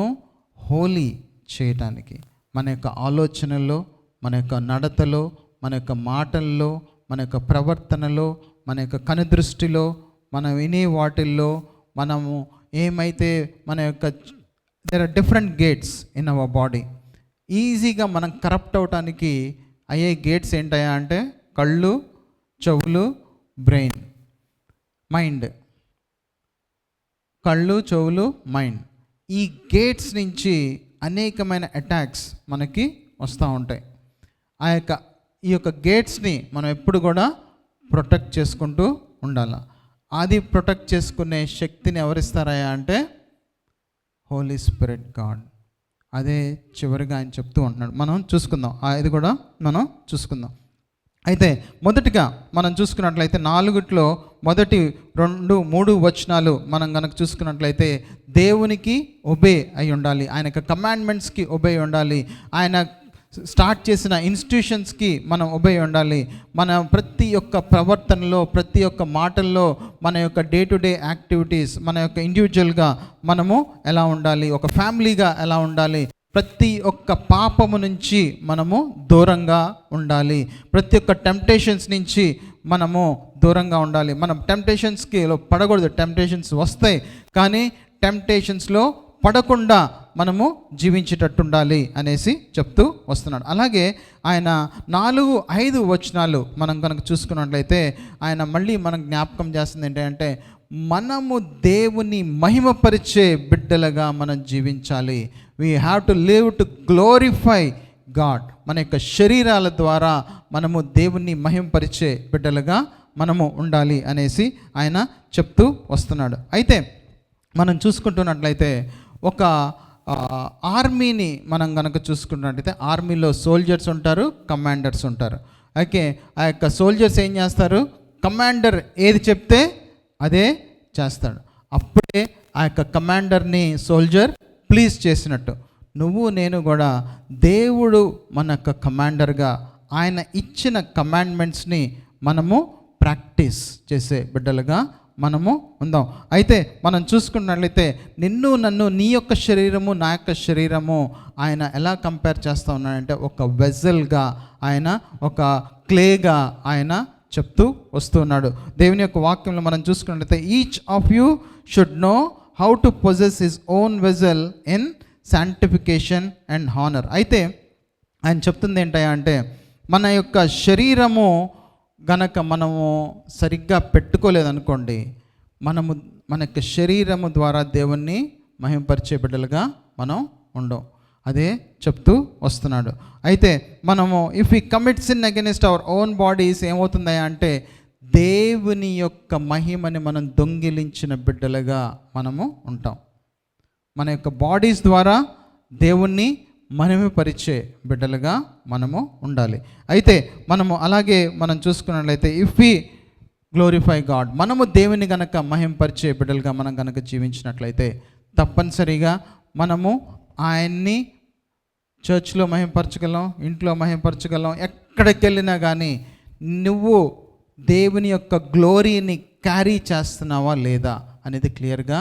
హోలీ చేయటానికి. మన యొక్క ఆలోచనలో, మన యొక్క నడతలో, మన యొక్క మాటల్లో, మన యొక్క ప్రవర్తనలో, మన యొక్క కనుదృష్టిలో, మనం వినే వాటిల్లో, మనము ఏమైతే మన యొక్క there are different gates in our body. ఈజీగా మనం కరప్ట్ అవటానికి అయ్యే గేట్స్ ఏంటయ్యా అంటే కళ్ళు, చెవులు, బ్రెయిన్, మైండ్. కళ్ళు, చెవులు, మైండ్. ఈ గేట్స్ నుంచి అనేకమైన అటాక్స్ మనకి వస్తూ ఉంటాయి. ఈ యొక్క గేట్స్ని మనం ఎప్పుడు కూడా ప్రొటెక్ట్ చేసుకుంటూ ఉండాలి. అది ప్రొటెక్ట్ చేసుకునే శక్తిని ఎవరిస్తారా అంటే హోలీ స్పిరిట్ గాడ్. అదే చివరిగా ఆయన చెప్తూ ఉంటున్నాడు. మనం చూసుకుందాం, ఇది కూడా మనం చూసుకుందాం. అయితే మొదటిగా మనం చూసుకున్నట్లయితే 4లో మొదటి 2, 3 వచనాలు మనం కనుక చూసుకున్నట్లయితే దేవునికి ఒబే అయి ఉండాలి, ఆయన యొక్క కమాండ్మెంట్స్కి ఒబే ఉండాలి, ఆయన స్టార్ట్ చేసిన ఇన్స్టిట్యూషన్స్కి మనం ఒబే ఉండాలి. మన ప్రతి ఒక్క ప్రవర్తనలో, ప్రతి ఒక్క మాటల్లో, మన యొక్క డే టు డే యాక్టివిటీస్, మన యొక్క ఇండివిజువల్గా మనము ఎలా ఉండాలి, ఒక ఫ్యామిలీగా ఎలా ఉండాలి, ప్రతి ఒక్క పాపము నుంచి మనము దూరంగా ఉండాలి, ప్రతి ఒక్క టెంప్టేషన్స్ నుంచి మనము దూరంగా ఉండాలి. మనం టెంప్టేషన్స్కి పడకూడదు. టెంప్టేషన్స్ వస్తాయి, కానీ టెంప్టేషన్స్లో పడకుండా మనము జీవించేటట్టు ఉండాలి అనేసి చెప్తూ వస్తున్నాడు. అలాగే ఆయన 4, 5 వచనాలు మనం కనుక చూసుకున్నట్లయితే ఆయన మళ్ళీ మనం జ్ఞాపకం చేస్తుంది ఏంటంటే మనము దేవుని మహిమపరిచే బిడ్డలుగా మనం జీవించాలి. We have to live to glorify God. మన యొక్క శరీరాల ద్వారా మనము దేవుని మహిమపరిచే బిడ్డలుగా మనము ఉండాలి అనేసి ఆయన చెప్తూ వస్తున్నాడు. అయితే మనం చూసుకుంటున్నట్లయితే ఒక ఆర్మీని మనం కనుక చూసుకున్నట్లయితే ఆర్మీలో సోల్జర్స్ ఉంటారు, కమాండర్స్ ఉంటారు. అయితే ఆ యొక్క సోల్జర్స్ ఏం చేస్తారు, కమాండర్ ఏది చెప్తే అదే చేస్తాడు. అప్పుడే ఆ యొక్క కమాండర్ని సోల్జర్ ప్లీజ్ చేసినట్టు. నువ్వు నేను కూడా దేవుడు మన యొక్క కమాండర్గా ఆయన ఇచ్చిన కమాండ్మెంట్స్ని మనము ప్రాక్టీస్ చేసే బిడ్డలుగా మనము ఉందాం. అయితే మనం చూసుకున్నట్లయితే నిన్ను నన్ను, నీ యొక్క శరీరము, నా యొక్క శరీరము ఆయన ఎలా కంపేర్ చేస్తూ ఉన్నాడంటే ఒక వెజల్గా, ఆయన ఒక క్లేగా ఆయన చెప్తూ వస్తున్నాడు. దేవుని యొక్క వాక్యంలో మనం చూసుకున్నట్లయితే each of you should know how to possess his own vessel in sanctification and honour. అయితే ఆయన చెప్తుంది ఏంటయ్యా అంటే మన యొక్క శరీరము గనక మనము సరిగ్గా పెట్టుకోలేదనుకోండి, మన యొక్క శరీరము ద్వారా దేవుణ్ణి మహిమపరిచే బిడ్డలుగా మనం ఉండం. అదే చెప్తూ వస్తున్నాడు. అయితే మనము if we commit sin against our own bodies ఏమవుతుందా అంటే దేవుని యొక్క మహిమని మనం దొంగిలించిన బిడ్డలుగా మనము ఉంటాం. మన యొక్క బాడీస్ ద్వారా దేవుణ్ణి మహిమపరిచే బిడ్డలుగా మనము ఉండాలి. అయితే మనము అలాగే మనం చూసుకున్నట్లయితే ఇఫ్ వి గ్లోరిఫై గాడ్, మనము దేవుని గనక మహిమపరిచే బిడ్డలుగా మనం గనక జీవించినట్లయితే తప్పనిసరిగా మనము ఆయన్ని చర్చ్లో మహిమపరచగలం, ఇంట్లో మహిమపరచగలం, ఎక్కడికి వెళ్ళినా కానీ నువ్వు దేవుని యొక్క గ్లోరీని క్యారీ చేస్తున్నావా లేదా అనేది క్లియర్గా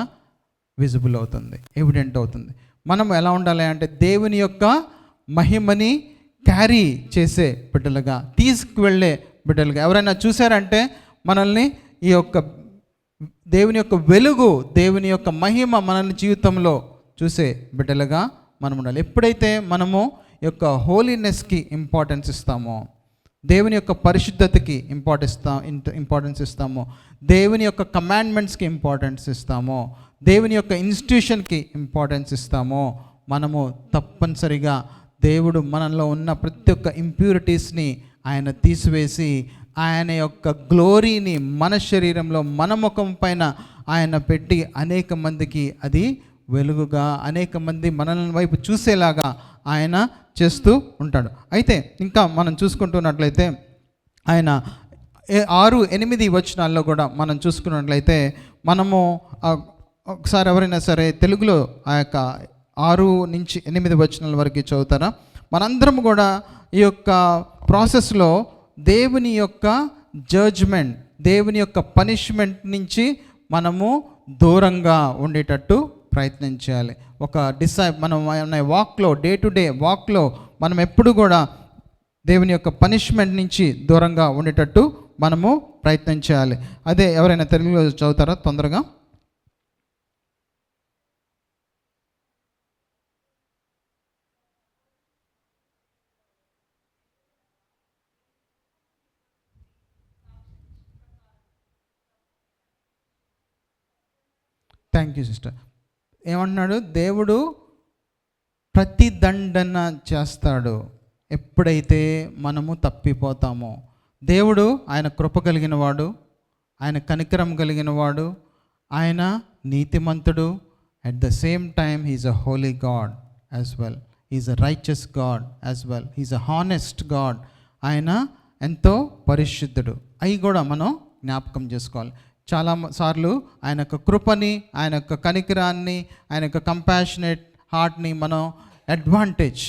విజిబుల్ అవుతుంది, ఎవిడెంట్ అవుతుంది. మనం ఎలా ఉండాలి అంటే దేవుని యొక్క మహిమని క్యారీ చేసే బిడ్డలుగా, తీసుకువెళ్ళే బిడ్డలుగా. ఎవరైనా చూసారంటే మనల్ని ఈ యొక్క దేవుని యొక్క వెలుగు, దేవుని యొక్క మహిమ మనల్ని జీవితంలో చూసే బిడ్డలుగా మనం ఉండాలి. ఎప్పుడైతే మనము ఈ యొక్క హోలీనెస్కి ఇంపార్టెన్స్ ఇస్తామో, దేవుని యొక్క పరిశుద్ధతకి ఇంపార్టెన్స్ ఇస్తామో, దేవుని యొక్క కమాండ్మెంట్స్కి ఇంపార్టెన్స్ ఇస్తామో, దేవుని యొక్క ఇన్స్టిట్యూషన్కి ఇంపార్టెన్స్ ఇస్తామో, మనము తప్పనిసరిగా దేవుడు మనలో ఉన్న ప్రతి ఒక్క ఇంప్యూరిటీస్ని ఆయన తీసివేసి ఆయన యొక్క గ్లోరీని మన శరీరంలో, మన ముఖం పైన ఆయన పెట్టి అనేక మందికి అది వెలుగుగా, అనేక మంది మనల్ని వైపు చూసేలాగా ఆయన చేస్తూ ఉంటాడు. అయితే ఇంకా మనం చూసుకుంటున్నట్లయితే ఆయన 6-8 వచనాల్లో కూడా మనం చూసుకున్నట్లయితే మనము ఒకసారి ఎవరైనా సరే తెలుగులో ఆ యొక్క 6-8 వచనాల వరకు చదువుతారా? మనందరం కూడా ఈ యొక్క ప్రాసెస్లో దేవుని యొక్క జడ్జ్మెంట్, దేవుని యొక్క పనిష్మెంట్ నుంచి మనము దూరంగా ఉండేటట్టు ప్రయత్నం చేయాలి. ఒక మనం వాక్లో, డే టు డే వాక్లో మనం ఎప్పుడు కూడా దేవుని యొక్క పనిష్మెంట్ నుంచి దూరంగా ఉండేటట్టు మనము ప్రయత్నం చేయాలి. అదే ఎవరైనా తెలుగులో చదువుతారా తొందరగా? Thank you sister. ఏమంటున్నాడు? దేవుడు ప్రతిదండన చేస్తాడు ఎప్పుడైతే మనము తప్పిపోతామో. దేవుడు ఆయన కృప కలిగిన వాడు, ఆయన కనికరం కలిగిన వాడు, ఆయన నీతిమంతుడు. At the same time he is a holy God as well, he is a righteous God as well, he is a honest God. ఆయన ఎంతో పరిశుద్ధుడు. అవి కూడా మనం జ్ఞాపకం చేసుకోవాలి. చాలా సార్లు ఆయన యొక్క కృపని, ఆయన యొక్క కనికరాన్ని, ఆయన యొక్క కంపాషనేట్ హార్ట్ని మనం అడ్వాంటేజ్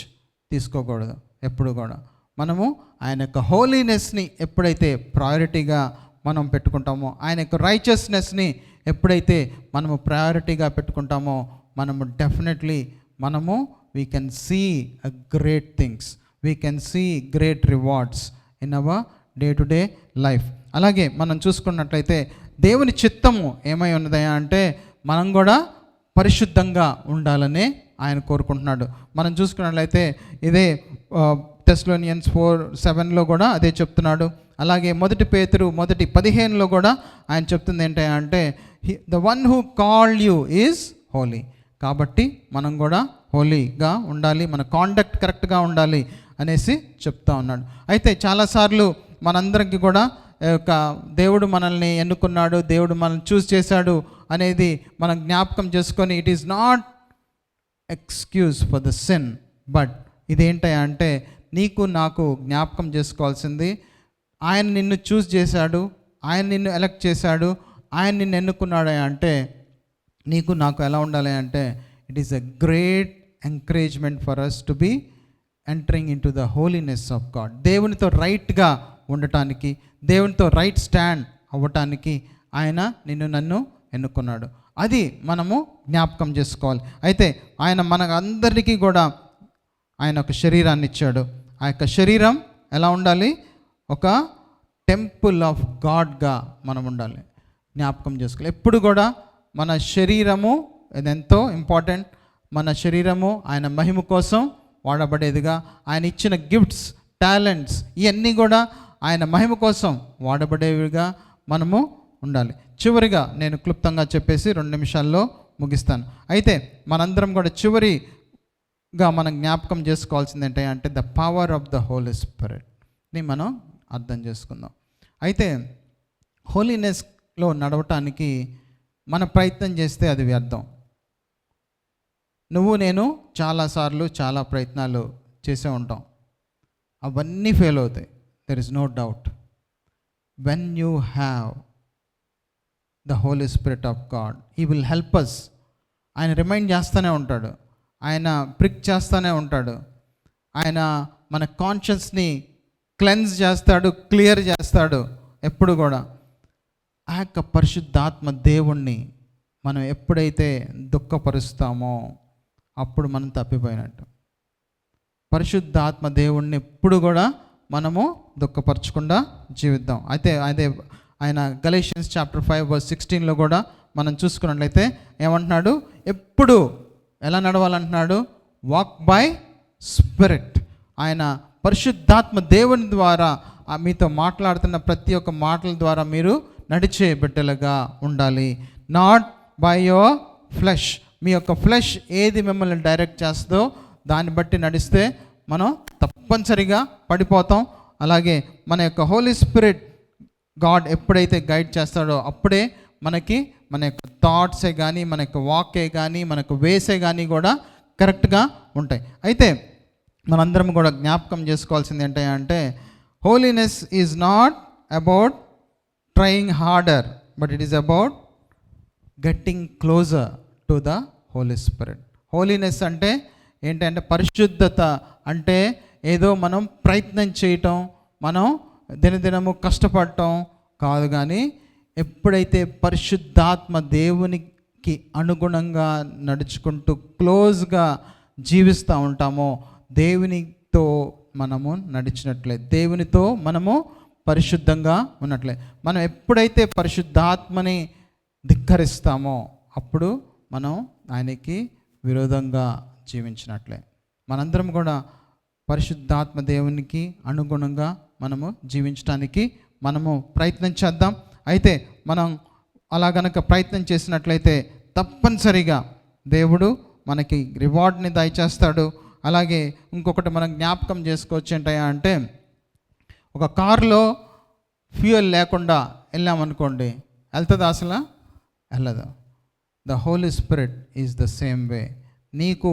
తీసుకోకూడదు. ఎప్పుడు కూడా మనము ఆయన యొక్క హోలీనెస్ని ఎప్పుడైతే ప్రయారిటీగా మనం పెట్టుకుంటామో, ఆయన యొక్క రైచస్నెస్ని ఎప్పుడైతే మనము ప్రయారిటీగా పెట్టుకుంటామో, మనము definitely we can see a great things, we can see great rewards in our day to day life. అలాగే మనం చూసుకున్నట్లయితే దేవుని చిత్తము ఏమై ఉన్నదయా అంటే మనం కూడా పరిశుద్ధంగా ఉండాలని ఆయన కోరుకుంటున్నాడు. మనం చూసుకున్నట్లయితే ఇదే Thessalonians 4:7 కూడా అదే చెప్తున్నాడు. అలాగే 1 Peter 1:15 కూడా ఆయన చెప్తుంది ఏంటంటే the one who called you is Holi. కాబట్టి మనం కూడా హోలీగా ఉండాలి, మన కాండక్ట్ కరెక్ట్గా ఉండాలి అనేసి చెప్తా ఉన్నాడు. అయితే చాలాసార్లు మనందరికీ కూడా యొక్క దేవుడు మనల్ని ఎన్నుకున్నాడు, దేవుడు మనల్ని చూస్ చేశాడు అనేది మనం జ్ఞాపకం చేసుకొని it is not excuse for the sin, but ఇదేంటంటే అంటే నీకు నాకు జ్ఞాపకం చేసుకోవాల్సింది ఆయన నిన్ను చూస్ చేశాడు, ఆయన నిన్ను ఎలక్ట్ చేశాడు, ఆయన నిన్ను ఎన్నుకున్నాడు అంటే నీకు నాకు ఎలా ఉండాలి అంటే it is a great encouragement for us to be entering into the holiness of God. దేవునితో రైట్గా ఉండటానికి, దేవునితో రైట్ స్టాండ్ అవ్వటానికి ఆయన నిన్ను నన్ను ఎన్నుకున్నాడు. అది మనము జ్ఞాపకం చేసుకోవాలి. అయితే ఆయన మన అందరికీ కూడా ఆయన ఒక శరీరాన్ని ఇచ్చాడు. ఆ యొక్క శరీరం ఎలా ఉండాలి? ఒక టెంపుల్ ఆఫ్ గాడ్గా మనం ఉండాలి. జ్ఞాపకం చేసుకోవాలి ఎప్పుడు కూడా మన శరీరము ఇదెంతో ఇంపార్టెంట్. మన శరీరము ఆయన మహిమ కోసం వాడబడేదిగా, ఆయన ఇచ్చిన గిఫ్ట్స్, టాలెంట్స్ ఇవన్నీ కూడా ఆయన మహిమ కోసం వాడబడేవిగా మనము ఉండాలి. చివరిగా నేను క్లుప్తంగా చెప్పేసి 2 నిమిషాల్లో ముగిస్తాను. అయితే మనందరం కూడా చివరిగా మనం జ్ఞాపకం చేసుకోవాల్సింది ఏంటంటే the power of the holy స్పిరిట్ని మనం అర్థం చేసుకుందాం. అయితే హోలీనెస్లో నడవటానికి మన ప్రయత్నం చేస్తే అది వ్యర్థం. నేను చాలాసార్లు చాలా ప్రయత్నాలు చేసే ఉంటాం, అవన్నీ ఫెయిల్ అవుతాయి. There is no doubt. When you have the Holi Spirit of God, he will help us. ఆయన రిమైండ్ చేస్తూనే ఉంటాడు, ఆయన ప్రిక్ చేస్తూనే ఉంటాడు, ఆయన మన కాన్షియస్ని క్లెన్స్ చేస్తాడు, క్లియర్ చేస్తాడు. ఎప్పుడు కూడా ఆ యొక్క పరిశుద్ధాత్మ దేవుణ్ణి మనం ఎప్పుడైతే దుఃఖపరుస్తామో అప్పుడు మనం తప్పిపోయినట్టు. పరిశుద్ధాత్మ దేవుణ్ణి ఎప్పుడు కూడా మనము దుఃఖపరచకుండా జీవిద్దాం. అయితే అదే ఆయన గలేషియన్స్ చాప్టర్ 5:16 కూడా మనం చూసుకున్నట్లయితే ఏమంటున్నాడు? ఎప్పుడు ఎలా నడవాలంటున్నాడు? Walk by spirit. ఆయన పరిశుద్ధాత్మ దేవుని ద్వారా మీతో మాట్లాడుతున్న ప్రతి ఒక్క మాటల ద్వారా మీరు నడిచే బిడ్డలుగా ఉండాలి. Not by your flesh. మీ యొక్క ఫ్లెష్ ఏది మిమ్మల్ని డైరెక్ట్ చేస్తుందో దాన్ని బట్టి నడిస్తే మనం తప్పనిసరిగా పడిపోతాం. అలాగే మన యొక్క హోలీ స్పిరిట్ గాడ్ ఎప్పుడైతే గైడ్ చేస్తాడో అప్పుడే మనకి మన యొక్క థాట్సే కానీ, మన యొక్క వాకే కానీ, మన యొక్క వేసే కానీ కూడా కరెక్ట్గా ఉంటాయి. అయితే మనందరం కూడా జ్ఞాపకం చేసుకోవాల్సింది ఏంటంటే holiness is not about trying harder, but it is about getting closer to the Holy Spirit. Holiness అంటే ఏంటంటే పరిశుద్ధత అంటే ఏదో మనం ప్రయత్నం చేయటం, మనం దినదినము కష్టపడటం కాదు. కానీ ఎప్పుడైతే పరిశుద్ధాత్మ దేవునికి అనుగుణంగా నడుచుకుంటూ క్లోజ్గా జీవిస్తూ ఉంటామో, దేవునితో మనము నడిచినట్లే, దేవునితో మనము పరిశుద్ధంగా ఉన్నట్లే. మనం ఎప్పుడైతే పరిశుద్ధాత్మని ధిక్కరిస్తామో అప్పుడు మనం ఆయనకి విరోధంగా జీవించినట్లే. మనందరం కూడా పరిశుద్ధాత్మ దేవునికి అనుగుణంగా మనము జీవించడానికి మనము ప్రయత్నం చేద్దాం. అయితే మనం అలా గనక ప్రయత్నం చేసినట్లయితే తప్పనిసరిగా దేవుడు మనకి రివార్డ్ని దయచేస్తాడు. అలాగే ఇంకొకటి మనం జ్ఞాపకం చేసుకోవచ్చు ఏంటయ్యా అంటే, ఒక కారులో ఫ్యూయల్ లేకుండా వెళ్ళామనుకోండి, వెళ్తుందా అసలు? వెళ్ళదు. The Holi Spirit is the same way. నీకు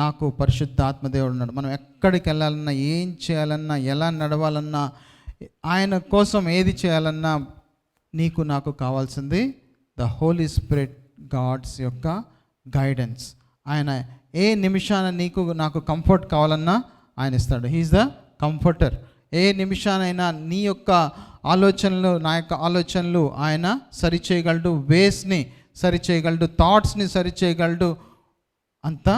నాకు పరిశుద్ధాత్మ దేవుడు ఉన్నాడు. మనం ఎక్కడికి వెళ్ళాలన్నా, ఏం చేయాలన్నా, ఎలా నడవాలన్నా, ఆయన కోసం ఏది చేయాలన్నా నీకు నాకు కావాల్సింది ద హోలీ స్పిరిట్, గాడ్స్ యొక్క గైడెన్స్. ఆయన ఏ నిమిషాన నీకు నాకు కంఫర్ట్ కావాలన్నా ఆయన ఇస్తాడు. He is the comforter. ఏ నిమిషానైనా నీ యొక్క ఆలోచనలు, నా యొక్క ఆలోచనలు ఆయన సరిచేయగలడు, వేస్ని సరిచేయగలడు, థాట్స్ని సరిచేయగలడు. అంత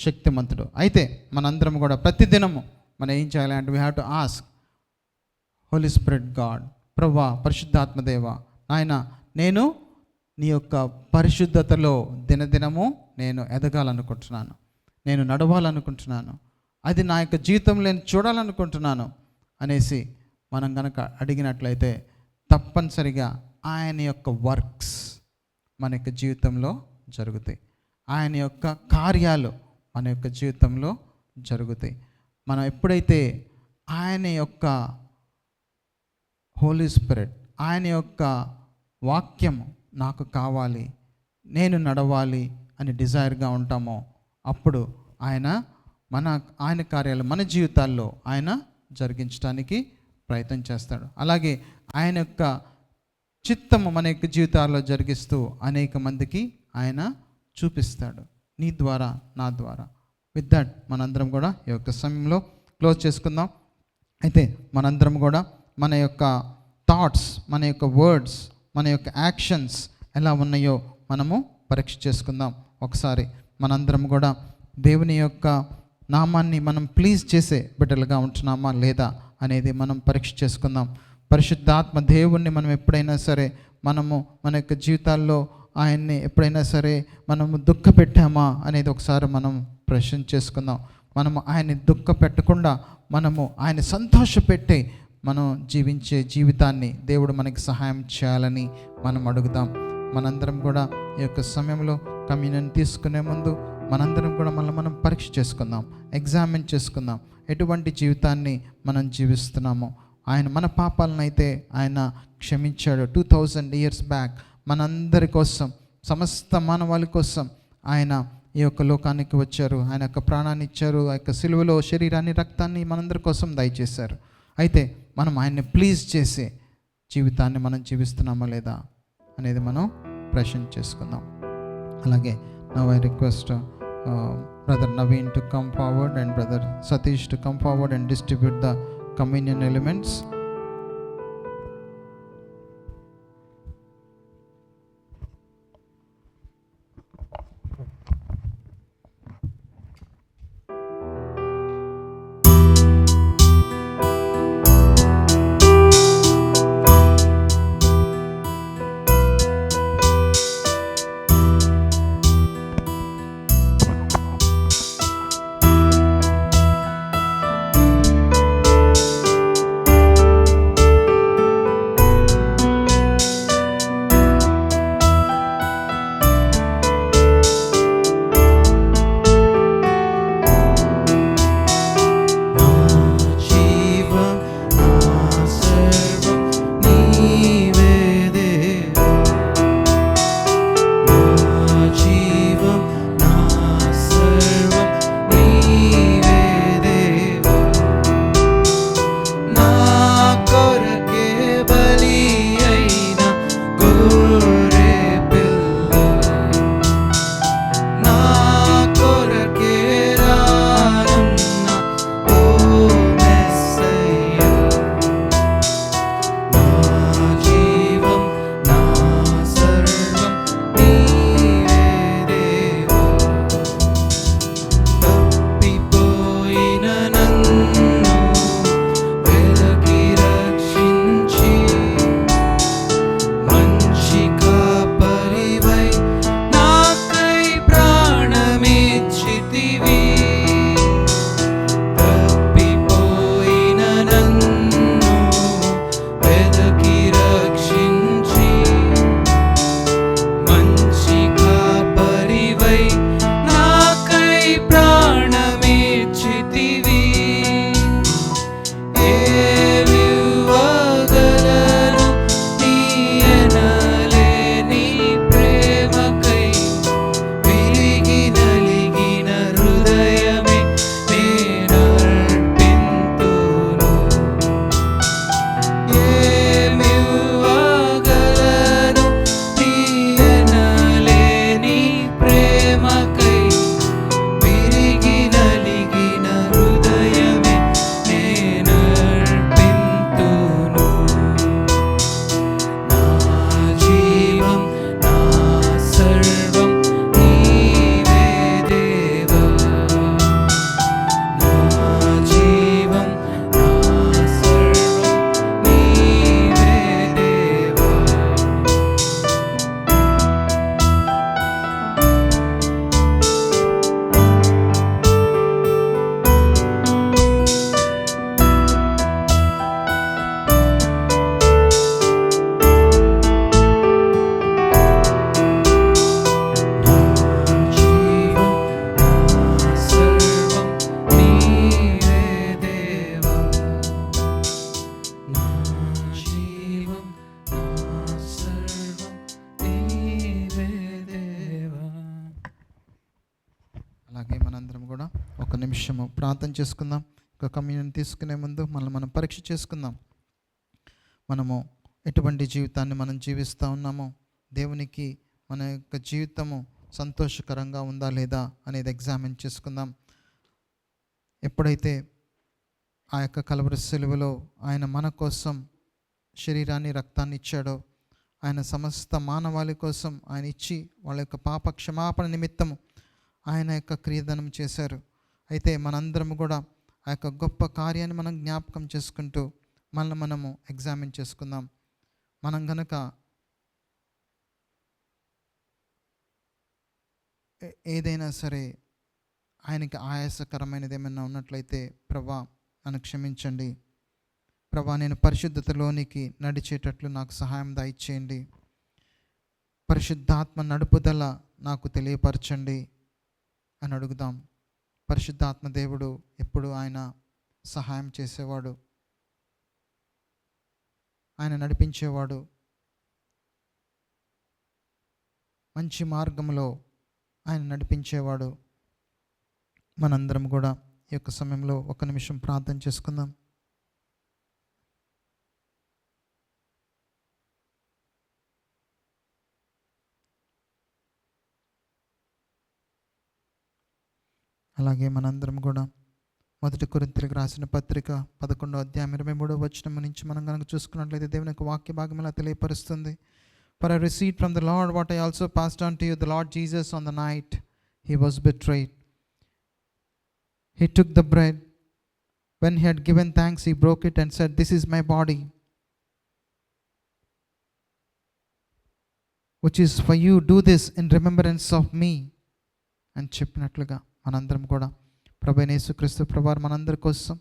శక్తిమంతుడు. అయితే మనందరం కూడా ప్రతిదినము మనం ఏం చేయాలి అంటే, we have to ask Holy Spirit God, ప్రభువా పరిశుద్ధాత్మదేవ, ఆయన నేను నీ యొక్క పరిశుద్ధతలో దినదినము నేను ఎదగాలనుకుంటున్నాను, నేను నడవాలనుకుంటున్నాను, అది నా యొక్క జీవితంలో నేను చూడాలనుకుంటున్నాను అనేసి మనం కనుక అడిగినట్లయితే తప్పనిసరిగా ఆయన యొక్క వర్క్స్ మన యొక్క జీవితంలో జరుగుతాయి. ఆయన యొక్క కార్యాలు మన యొక్క జీవితంలో జరుగుతాయి. మనం ఎప్పుడైతే ఆయన యొక్క హోలీ స్పిరిట్, ఆయన యొక్క వాక్యము నాకు కావాలి, నేను నడవాలి అని డిజైర్గా ఉంటామో అప్పుడు ఆయన కార్యాలు మన జీవితాల్లో ఆయన జరిగించడానికి ప్రయత్నం చేస్తాడు. అలాగే ఆయన యొక్క చిత్తము మన యొక్క జీవితాల్లో జరిగిస్తూ అనేక మందికి ఆయన చూపిస్తాడు, నీ ద్వారా, నా ద్వారా. విత్ దట్ మనందరం కూడా ఈ యొక్క సమయంలో క్లోజ్ చేసుకుందాం. అయితే మనందరం కూడా మన యొక్క థాట్స్, మన యొక్క వర్డ్స్, మన యొక్క యాక్షన్స్ ఎలా ఉన్నాయో మనము పరీక్ష చేసుకుందాం. ఒకసారి మనందరం కూడా దేవుని యొక్క నామాన్ని మనం ప్లీజ్ చేసే బిడ్డలుగా ఉంటున్నామా లేదా అనేది మనం పరీక్ష చేసుకుందాం. పరిశుద్ధాత్మ దేవుణ్ణి మనం ఎప్పుడైనా సరే మనము మన యొక్క జీవితాల్లో ఆయన్ని ఎప్పుడైనా సరే మనము దుఃఖ పెట్టామా అనేది ఒకసారి మనం ప్రశ్న చేసుకుందాం. మనము ఆయన్ని దుఃఖ పెట్టకుండా మనము ఆయన సంతోషపెట్టి మనం జీవించే జీవితాన్ని దేవుడు మనకి సహాయం చేయాలని మనం అడుగుదాం. మనందరం కూడా ఈ యొక్క సమయంలో కమ్యూనియన్ తీసుకునే ముందు మనందరం కూడా మనం పరీక్ష చేసుకుందాం, ఎగ్జామిన్ చేసుకుందాం, ఎటువంటి జీవితాన్ని మనం జీవిస్తున్నామో. ఆయన మన పాపాలను అయితే ఆయన క్షమించాడు 2000 years బ్యాక్. మనందరి కోసం, సమస్త మానవాళి కోసం ఆయన ఈ యొక్క లోకానికి వచ్చారు. ఆయన యొక్క ప్రాణాన్ని ఇచ్చారు, ఆ యొక్క సిలువలో శరీరాన్ని, రక్తాన్ని మనందరి కోసం దయచేశారు. అయితే మనం ఆయన్ని ప్లీజ్ చేసే జీవితాన్ని మనం జీవిస్తున్నామా లేదా అనేది మనం ప్రశ్న చేసుకుందాం. అలాగే now I request brother Naveen to come forward and brother Satish to come forward and distribute the communion elements. నిమిషము ప్రార్థన చేసుకుందాం. ఒక కమ్యూనియన్ తీసుకునే ముందు మనం పరీక్ష చేసుకుందాం. మనము ఎటువంటి జీవితాన్ని మనం జీవిస్తూ ఉన్నామో, దేవునికి మన యొక్క జీవితము సంతోషకరంగా ఉందా లేదా అనేది ఎగ్జామిన్ చేసుకుందాం. ఎప్పుడైతే ఆ యొక్క కలవరి సిలువలో ఆయన మన కోసం శరీరాన్ని రక్తాన్ని ఇచ్చాడో, ఆయన సమస్త మానవాళి కోసం ఆయన ఇచ్చి వాళ్ళ యొక్క పాప క్షమాపణ నిమిత్తము ఆయన యొక్క క్రియదానం చేశారు. అయితే మనందరము కూడా ఆ యొక్క గొప్ప కార్యాన్ని మనం జ్ఞాపకం చేసుకుంటూ మనము ఎగ్జామిన్ చేసుకుందాం. మనం గనక ఏదైనా సరే ఆయనకి ఆయాసకరమైనది ఏమైనా ఉన్నట్లయితే, ప్రభా నన్ను క్షమించండి, ప్రభా నేను పరిశుద్ధతలోనికి నడిచేటట్లు నాకు సహాయం దయచేయండి, పరిశుద్ధాత్మ నడుపుదల నాకు తెలియపరచండి అని అడుగుదాం. పరిశుద్ధాత్మ దేవుడు ఎప్పుడు ఆయన సహాయం చేసేవాడు, ఆయన నడిపించేవాడు, మంచి మార్గంలో ఆయన నడిపించేవాడు. మనందరం కూడా ఈ యొక్క సమయంలో 1 నిమిషం ప్రార్థన చేసుకుందాం. అలాగే మనందరం కూడా 1 కొరింథీయులకు రాసిన పత్రిక 11వ అధ్యాయం 23వ వచనం నుంచి మనం కనుక చూసుకున్నట్లయితే దేవుని యొక్క వాక్య భాగం ఇలా తెలియపరుస్తుంది. For I received from the Lord what I also passed on to you. The Lord Jesus, on the night he was betrayed, he took the bread. When he had given thanks, he broke it and said, "This is my body, which is for you. Do this in remembrance of me." అని చెప్పినట్లుగా మనందరం కూడా ప్రభువైన యేసుక్రీస్తు ప్రభువారు మనందరి కోసం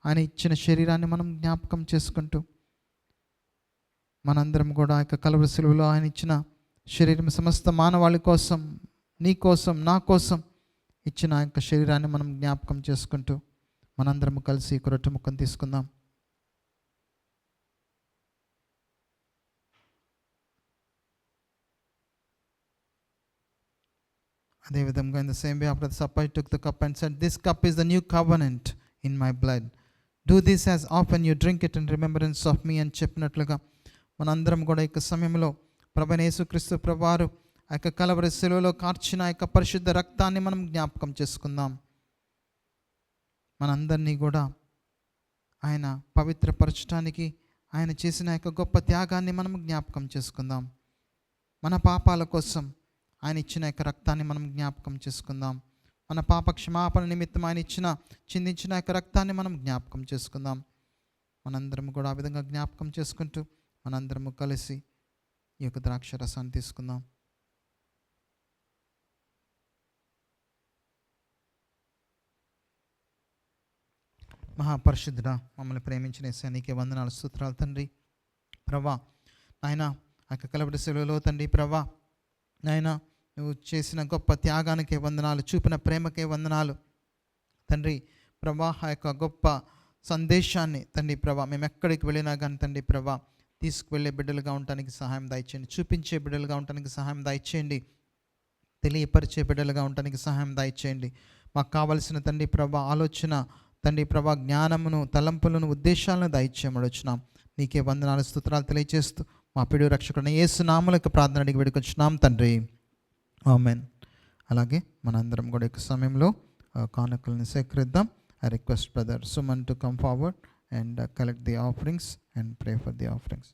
ఆయన ఇచ్చిన శరీరాన్ని మనం జ్ఞాపకం చేసుకుంటూ, మనందరం కూడా ఆ యొక్క కలువరి సిలువలో ఆయన ఇచ్చిన శరీరం సమస్త మానవాళి కోసం, నీ కోసం, నా కోసం ఇచ్చిన ఆ యొక్క శరీరాన్ని మనం జ్ఞాపకం చేసుకుంటూ మనందరం కలిసి రొట్టె ముక్కను తీసుకుందాం. అదేవిధంగా in the same way after the supper he took the cup and said, "This cup is the new covenant in my blood. Do this as often you drink it in remembrance of me." అని చెప్పినట్లుగా మనందరం కూడా ఈ సమయంలో ప్రభువైన యేసుక్రీస్తు ప్రభువారు ఆ యొక్క కలవరి శిలువలో కార్చిన ఆ యొక్క పరిశుద్ధ రక్తాన్ని మనం జ్ఞాపకం చేసుకుందాం. మనందరినీ కూడా ఆయన పవిత్రపరచడానికి ఆయన చేసిన యొక్క గొప్ప త్యాగాన్ని మనం జ్ఞాపకం చేసుకుందాం. మన పాపాల కోసం ఆయన ఇచ్చిన యొక్క రక్తాన్ని మనం జ్ఞాపకం చేసుకుందాం. మన పాప క్షమాపణ నిమిత్తం ఆయన చిందించిన యొక్క రక్తాన్ని మనం జ్ఞాపకం చేసుకుందాం. మనందరం కూడా ఆ విధంగా జ్ఞాపకం చేసుకుంటూ మనందరము కలిసి ఈ యొక్క ద్రాక్ష రసాన్ని తీసుకుందాం. మహాపరిశుద్ధుడా, మమ్మల్ని ప్రేమించిన యేసయ్యా, నీకే వందనాలు, స్తోత్రాలు తండ్రి. ప్రభా నాయన ఆ యొక్క కలవరి శిలువలో తండ్రి ప్రభా నాయన నువ్వు చేసిన గొప్ప త్యాగానికే వందనాలు, చూపిన ప్రేమకే వందనాలు తండ్రి ప్రభా. ఆ యొక్క గొప్ప సందేశాన్ని తండ్రి ప్రభా మేము ఎక్కడికి వెళ్ళినా కానీ తండ్రి ప్రభా తీసుకువెళ్ళే బిడ్డలుగా ఉండటానికి సహాయం దయచేయండి, చూపించే బిడ్డలుగా ఉండటానికి సహాయం దయచేయండి, తెలియపరిచే బిడ్డలుగా ఉండటానికి సహాయం దయచేయండి. మాకు కావలసిన తండ్రి ప్రభా ఆలోచన తండ్రి ప్రభా జ్ఞానమును, తలంపులను, ఉద్దేశాలను దయచేయమని వచ్చినాం. నీకే వందనాలు, స్తోత్రాలు తెలియజేస్తూ మా పిడు రక్షకుడైన యేసు నామములో ప్రార్థన అడిగి వేడుకొచ్చున్నాం తండ్రి, ఆమేన్. అలాగే మనందరం కూడా ఈ సమయంలో కానుకలను సేకరిద్దాం. I request Brother Suman to come forward and collect the offerings and pray for the offerings.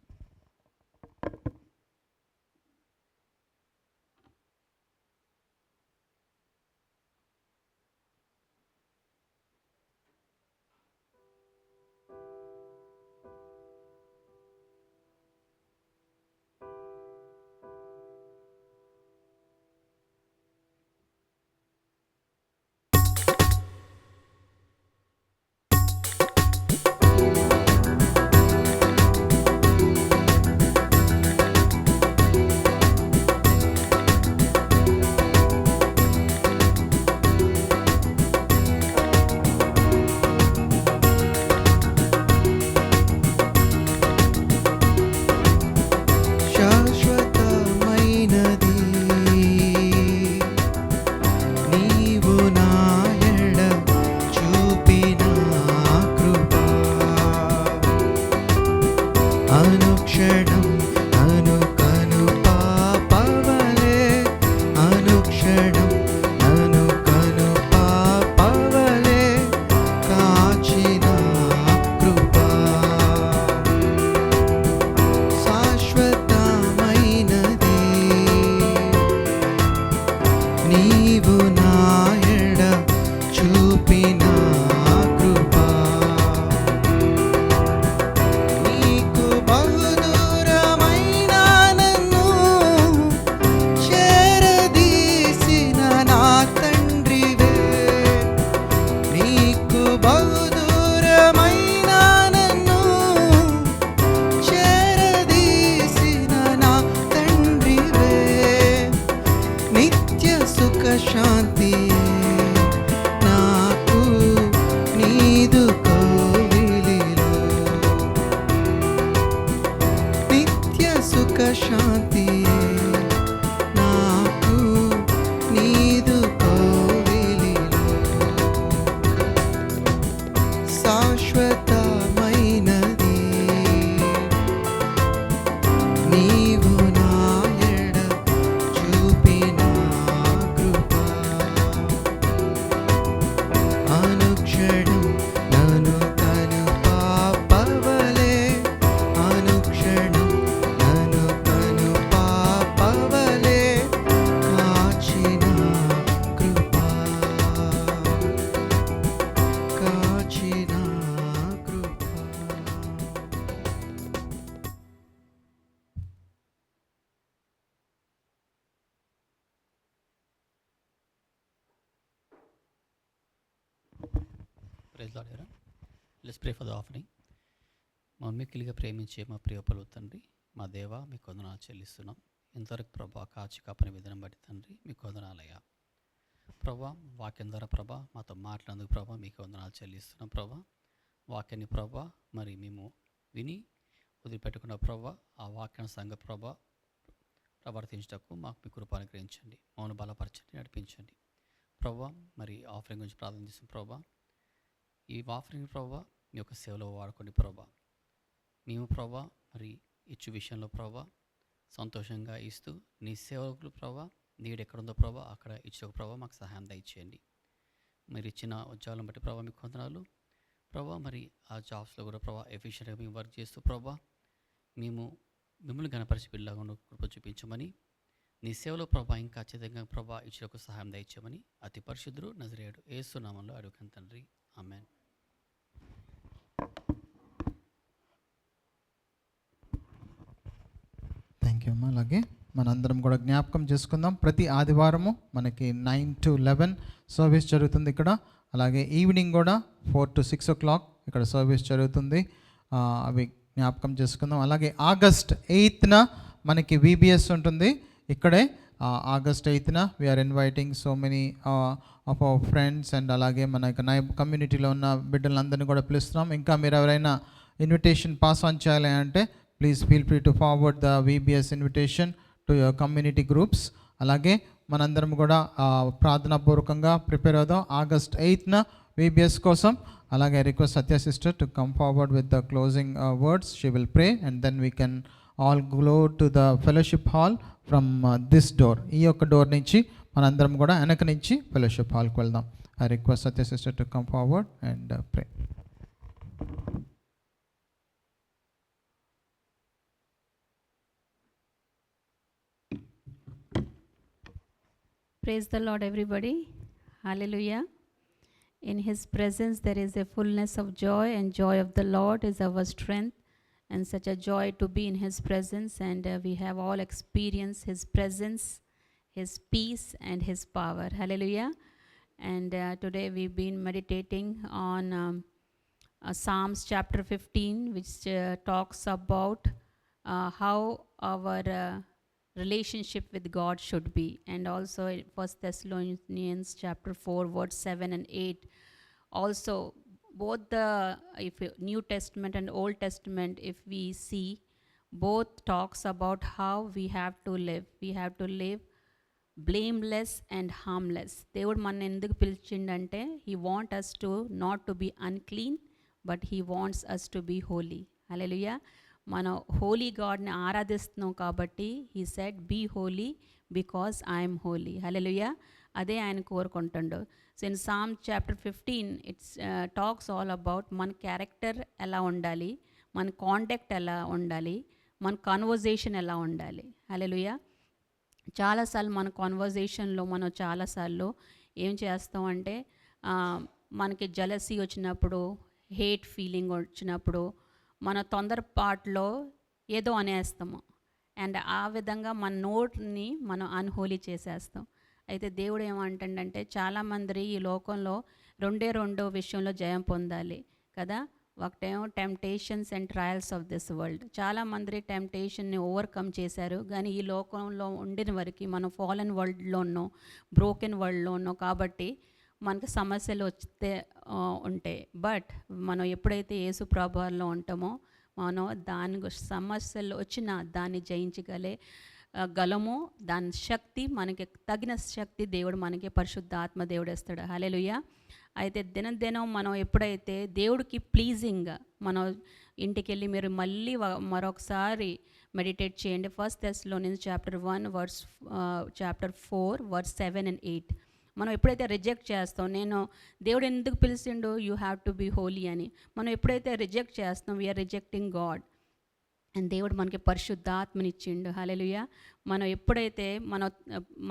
అనుక్షణం నను కను పాపవలే అనుక్షణం నను కను పాపవలే కాచిన కృపా శాశ్వతమైనది నీవు నా ఎడ చూపిన కృపా నీకు బహుదూరమైన నన్ను చేరదీసిన నా తండ్రివే నీకు బహుదూరమైన నన్ను చేరదీసిన నా తండ్రివే నిత్య సుఖ శాంతి నాకు నీదు కోవిలిలో నిత్య సుఖ శాంతి నాకు నీదు కోవిలిలో శాశ్వతమైనది నీవు నా ఎడ చూపిన కృపా అనుక్షణం నను కను పాపవలే అనుక్షణం నను కను పాపవలే కాచిన కృపా కాచిన కృపా ప్రైజ్ లార్డ్ ఎవరా. Let's pray for the offering. మా మిక్కిలిగా ప్రేమించే మా ప్రియ పలు తండ్రి, మా దేవ మీకు వందనాలు చెల్లిస్తున్నాం. ఇంతవరకు ప్రభా కాచి కాపని విధానం బట్టి తండ్రి మీకు వందనాలయ్యా. ప్రభా వాక్యం ద్వారా ప్రభా మాతో మాట్లాడేందుకు ప్రభా మీకు వందనాలు చెల్లిస్తున్నాం. ప్రభా వాక్యాన్ని ప్రభా మరి మేము విని వదిలిపెట్టుకున్న ప్రభా ఆ వాక్యానుసారంగా ప్రభా ప్రవర్తించటకు మాకు మీ కృప అనుగ్రహించండి. మౌన బలపరచండి, నడిపించండి. ప్రభా మరి ఆఫరింగ్ గురించి ప్రార్థన చేసిన ప్రభా ఈ ఆఫరింగ్ ప్రభా మీ యొక్క సేవలో వాడుకోండి ప్రభా. మేము ప్రభా మరి ఇచ్చు విషయంలో ప్రభా సంతోషంగా ఇస్తూ నీ సేవకులు ప్రభా నీడు ఎక్కడుందో ప్రభా అక్కడ ఇచ్చిన ప్రభా మాకు సహాయం దయచేయండి. మీరు ఇచ్చిన ఉద్యోగాలను బట్టి ప్రభా మీకు వందనాలు ప్రభా. మరి ఆ జాబ్స్లో కూడా ప్రభా ఎఫిషియెంట్గా మేము వర్క్ చేస్తూ ప్రభా మేము మిమ్మల్ని గణపరిచి బిడ్డలాగా ఉన్న కృప చూపించమని, నీ సేవలో ప్రభా ఇంకా అత్యధికంగా ప్రభా ఇచ్చిన సహాయం దయచేయమని అతి పరిశుద్ధుడు నజరేయుడు యేసు నామములో అడుగుతాను తండ్రి, ఆమేన్. థ్యాంక్ యూ అమ్మా. అలాగే మనందరం కూడా జ్ఞాపకం చేసుకుందాం, ప్రతి ఆదివారము మనకి 9 to 11 సర్వీస్ జరుగుతుంది ఇక్కడ. అలాగే ఈవినింగ్ కూడా 4 to 6 o'clock ఇక్కడ సర్వీస్ జరుగుతుంది. అవి జ్ఞాపకం చేసుకుందాం. అలాగే August 8th మనకి VBS ఉంటుంది ఇక్కడే. August 8th we are inviting so many of our friends and అలాగే మన కమ్యూనిటీలో ఉన్న బిడ్డలందరినీ కూడా పిలుస్తున్నాం. ఇంకా మీరు ఎవరైనా ఇన్విటేషన్ పాస్ ఆన్ చేయాలి అంటే please feel free to forward the VBS invitation to your community groups. అలాగే మనందరం కూడా ప్రార్థనాపూర్వకంగా ప్రిపేర్ అవుదాం August 8th VBS కోసం. అలాగే request Satya sister to come forward with the closing words. She will pray and then we can all go to the fellowship hall from this door. ఈ యొక్క door నుంచి మనందరం కూడా వెనక నుంచి ఫెలోషిప్ హాల్కి వెళ్దాం. I request Satya sister to come forward and pray. Praise the Lord, everybody. Hallelujah. In His presence there is a fullness of joy, and joy of the Lord is our strength. And such a joy to be in His presence, and we have all experienced His presence, His peace, and His power. Hallelujah. And today we've been meditating on Psalms chapter 15, which talks about how our relationship with God should be, and also 1 Thessalonians chapter 4 verse 7 and 8. Also both the New Testament and Old Testament, if we see, both talks about how we have to live. We have to live blameless and harmless. దేవుడు మన ఎందుకు పిలిచిండంటే he want us to not to be unclean, but he wants us to be holy. Hallelujah. మనం హోలీ గాడ్ని ఆరాధిస్తున్నాం కాబట్టి he said be holy because I'm holy. Hallelujah. అదే ఆయన కోరుకుంటుండు. So in Psalm chapter 15 it's talks all about మన character ఎలా ఉండాలి, మన కాండక్ట్ ఎలా ఉండాలి, మన కన్వర్జేషన్ ఎలా ఉండాలి. హల్లెలూయా. చాలాసార్లు మన కాన్వర్జేషన్లో మనం చాలాసార్లు ఏం చేస్తామంటే మనకి జలసీ వచ్చినప్పుడు, హేట్ ఫీలింగ్ వచ్చినప్పుడు మన తొందరపాటులో ఏదో అనేస్తాము. అండ్ ఆ విధంగా మన నోట్ని మనం అన్హోలీ చేసేస్తాం. అయితే దేవుడు ఏమంటాడంటే చాలామంది ఈ లోకంలో రెండో విషయంలో జయం పొందాలి కదా. ఒకటేమో temptations and trials of this world. చాలామంది టెంప్టేషన్ని ఓవర్కమ్ చేశారు, కానీ ఈ లోకంలో ఉండిన వరకు మనం ఫాలన్ వరల్డ్లో ఉన్నాం, బ్రోకెన్ వరల్డ్లో ఉన్నాం కాబట్టి మనకు సమస్యలు వస్తే ఉంటాయి. బట్ మనం ఎప్పుడైతే యేసు ప్రభువులో ఉంటామో మనం దాని సమస్యలు వచ్చినా దాన్ని గలము. దాని శక్తి మనకి తగిన శక్తి దేవుడు మనకి పరిశుద్ధ ఆత్మ దేవుడు ఇస్తాడు. హల్లెలూయా. అయితే దినం మనం ఎప్పుడైతే దేవుడికి ప్లీజింగ్గా మనం ఇంటికి వెళ్ళి మీరు మళ్ళీ మరొకసారి మెడిటేట్ చేయండి. 1 Thessalonians chapter 1 chapter 4 verse 7 and 8. మనం ఎప్పుడైతే రిజెక్ట్ చేస్తాం, నేను దేవుడు ఎందుకు పిలిచిండు you have to be holy అని, మనం ఎప్పుడైతే రిజెక్ట్ చేస్తాం వీఆర్ రిజెక్టింగ్ గాడ్. అండ్ దేవుడు మనకి పరిశుద్ధాత్మనిచ్చిండు. హల్లెలూయా. మనం ఎప్పుడైతే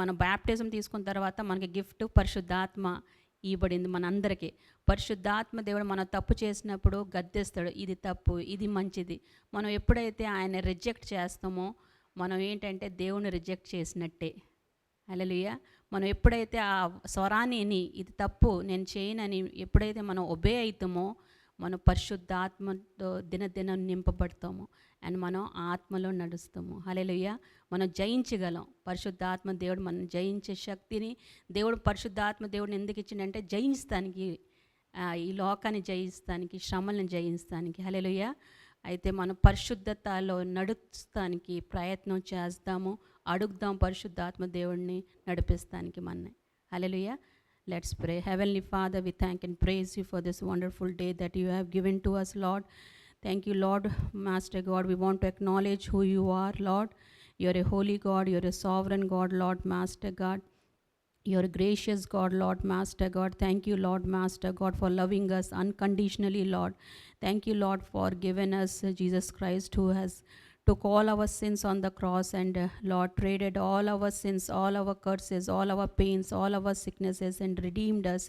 మన బ్యాప్టిజం తీసుకున్న తర్వాత మనకి గిఫ్ట్ పరిశుద్ధాత్మ ఇవ్వబడింది మనందరికీ. పరిశుద్ధాత్మ దేవుడు మనం తప్పు చేసినప్పుడు గద్దిస్తాడు, ఇది తప్పు, ఇది మంచిది. మనం ఎప్పుడైతే ఆయన రిజెక్ట్ చేస్తామో మనం ఏంటంటే దేవుని రిజెక్ట్ చేసినట్టే. హల్లెలూయా. మనం ఎప్పుడైతే ఆ స్వరాన్ని ఇది తప్పు నేను చేయనని ఎప్పుడైతే మనం ఒబే అవుతామో మనం పరిశుద్ధాత్మతో దినదినం నింపబడతాము అండ్ మనం ఆత్మలో నడుస్తాము. హల్లెలూయా. మనం జయించగలం. పరిశుద్ధాత్మ దేవుడు మనం జయించే శక్తిని దేవుడు పరిశుద్ధాత్మ దేవుడిని ఎందుకు ఇచ్చిండంటే జయించడానికి, ఈ లోకాన్ని జయిస్తానికి, శ్రమలను జయిస్తానికి. హల్లెలూయా. అయితే మనం పరిశుద్ధతలో నడుస్తానికి ప్రయత్నం చేస్తాము, అడుగుదాం పరిశుద్ధాత్మ దేవుడిని నడిపిస్తానికి మనని. హల్లెలూయా. Let's pray. Heavenly Father, we thank and praise you for this wonderful day that you have given to us, Lord. Thank you, Lord, Master God. We want to acknowledge who you are, Lord. You're a holy God. You're a sovereign God, Lord, Master God. You're a gracious God, Lord, Master God. Thank you, Lord, Master God, for loving us unconditionally, Lord. Thank you, Lord, for giving us Jesus Christ, who has took all our sins on the cross and Lord traded all our sins, all our curses, all our pains, all our sicknesses and redeemed us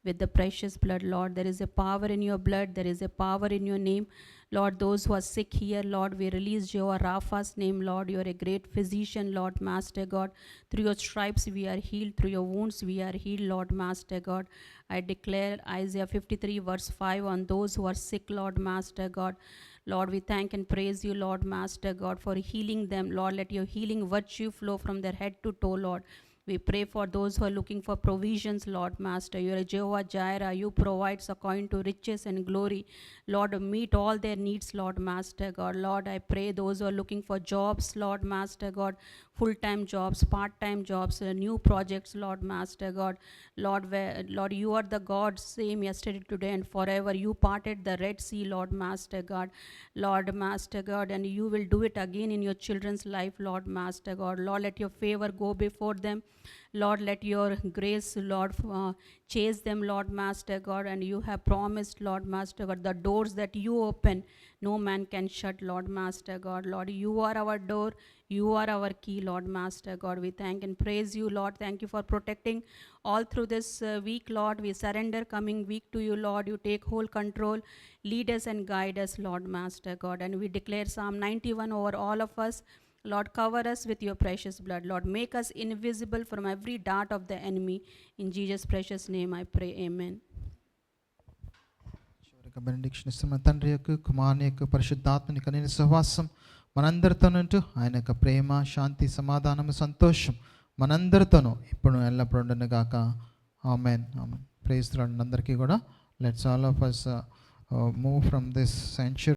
with the precious blood. Lord, there is a power in your blood, there is a power in your name. Lord, those who are sick here, Lord, we release Jehovah Rapha's name, Lord. You are a great physician, Lord, Master God. Through your stripes we are healed, through your wounds we are healed, Lord, Master God. I declare Isaiah 53 verse 5 on those who are sick, Lord, Master God. Lord, we thank and praise you, Lord, Master God, for healing them. Lord, let your healing virtue flow from their head to toe, Lord. We pray for those who are looking for provisions, Lord, Master. You are Jehovah Jireh. You provide according to riches and glory. Lord, meet all their needs, Lord, Master God. Lord, I pray those who are looking for jobs, Lord, Master God, full-time jobs, part-time jobs, new projects, Lord, Master God. Lord, you are the God, same yesterday, today, and forever. You parted the Red Sea, Lord, Master God. Lord, Master God, and you will do it again in your children's life, Lord, Master God. Lord, let your favor go before them. Lord, let your grace, Lord, chase them, Lord, Master God. And you have promised, Lord, Master God, the doors that you open, no man can shut, Lord, Master God. Lord, you are our door. You are our key, Lord, Master God. We thank and praise you, Lord. Thank you for protecting all through this week, Lord. We surrender coming week to you, Lord. You take whole control. Lead us and guide us, Lord, Master God. And we declare Psalm 91 over all of us. Lord, cover us with your precious blood. Lord, make us invisible from every dart of the enemy. In Jesus' precious name I pray. Amen. చివరిగా benediction ఇస్తున్న తండ్రి యొక్క కుమారుని యొక్క పరిశుద్ధాత్మని కనీన సహవాసం మనందరితోనంటూ ఆయన యొక్క ప్రేమ, శాంతి, సమాధానము, సంతోషం మనందరితోనూ ఇప్పుడు ఎల్లప్పుడూ ఉండను గాక. Amen. Amen. Praise the Lord. అందరికీ కూడా let's all of us move from this century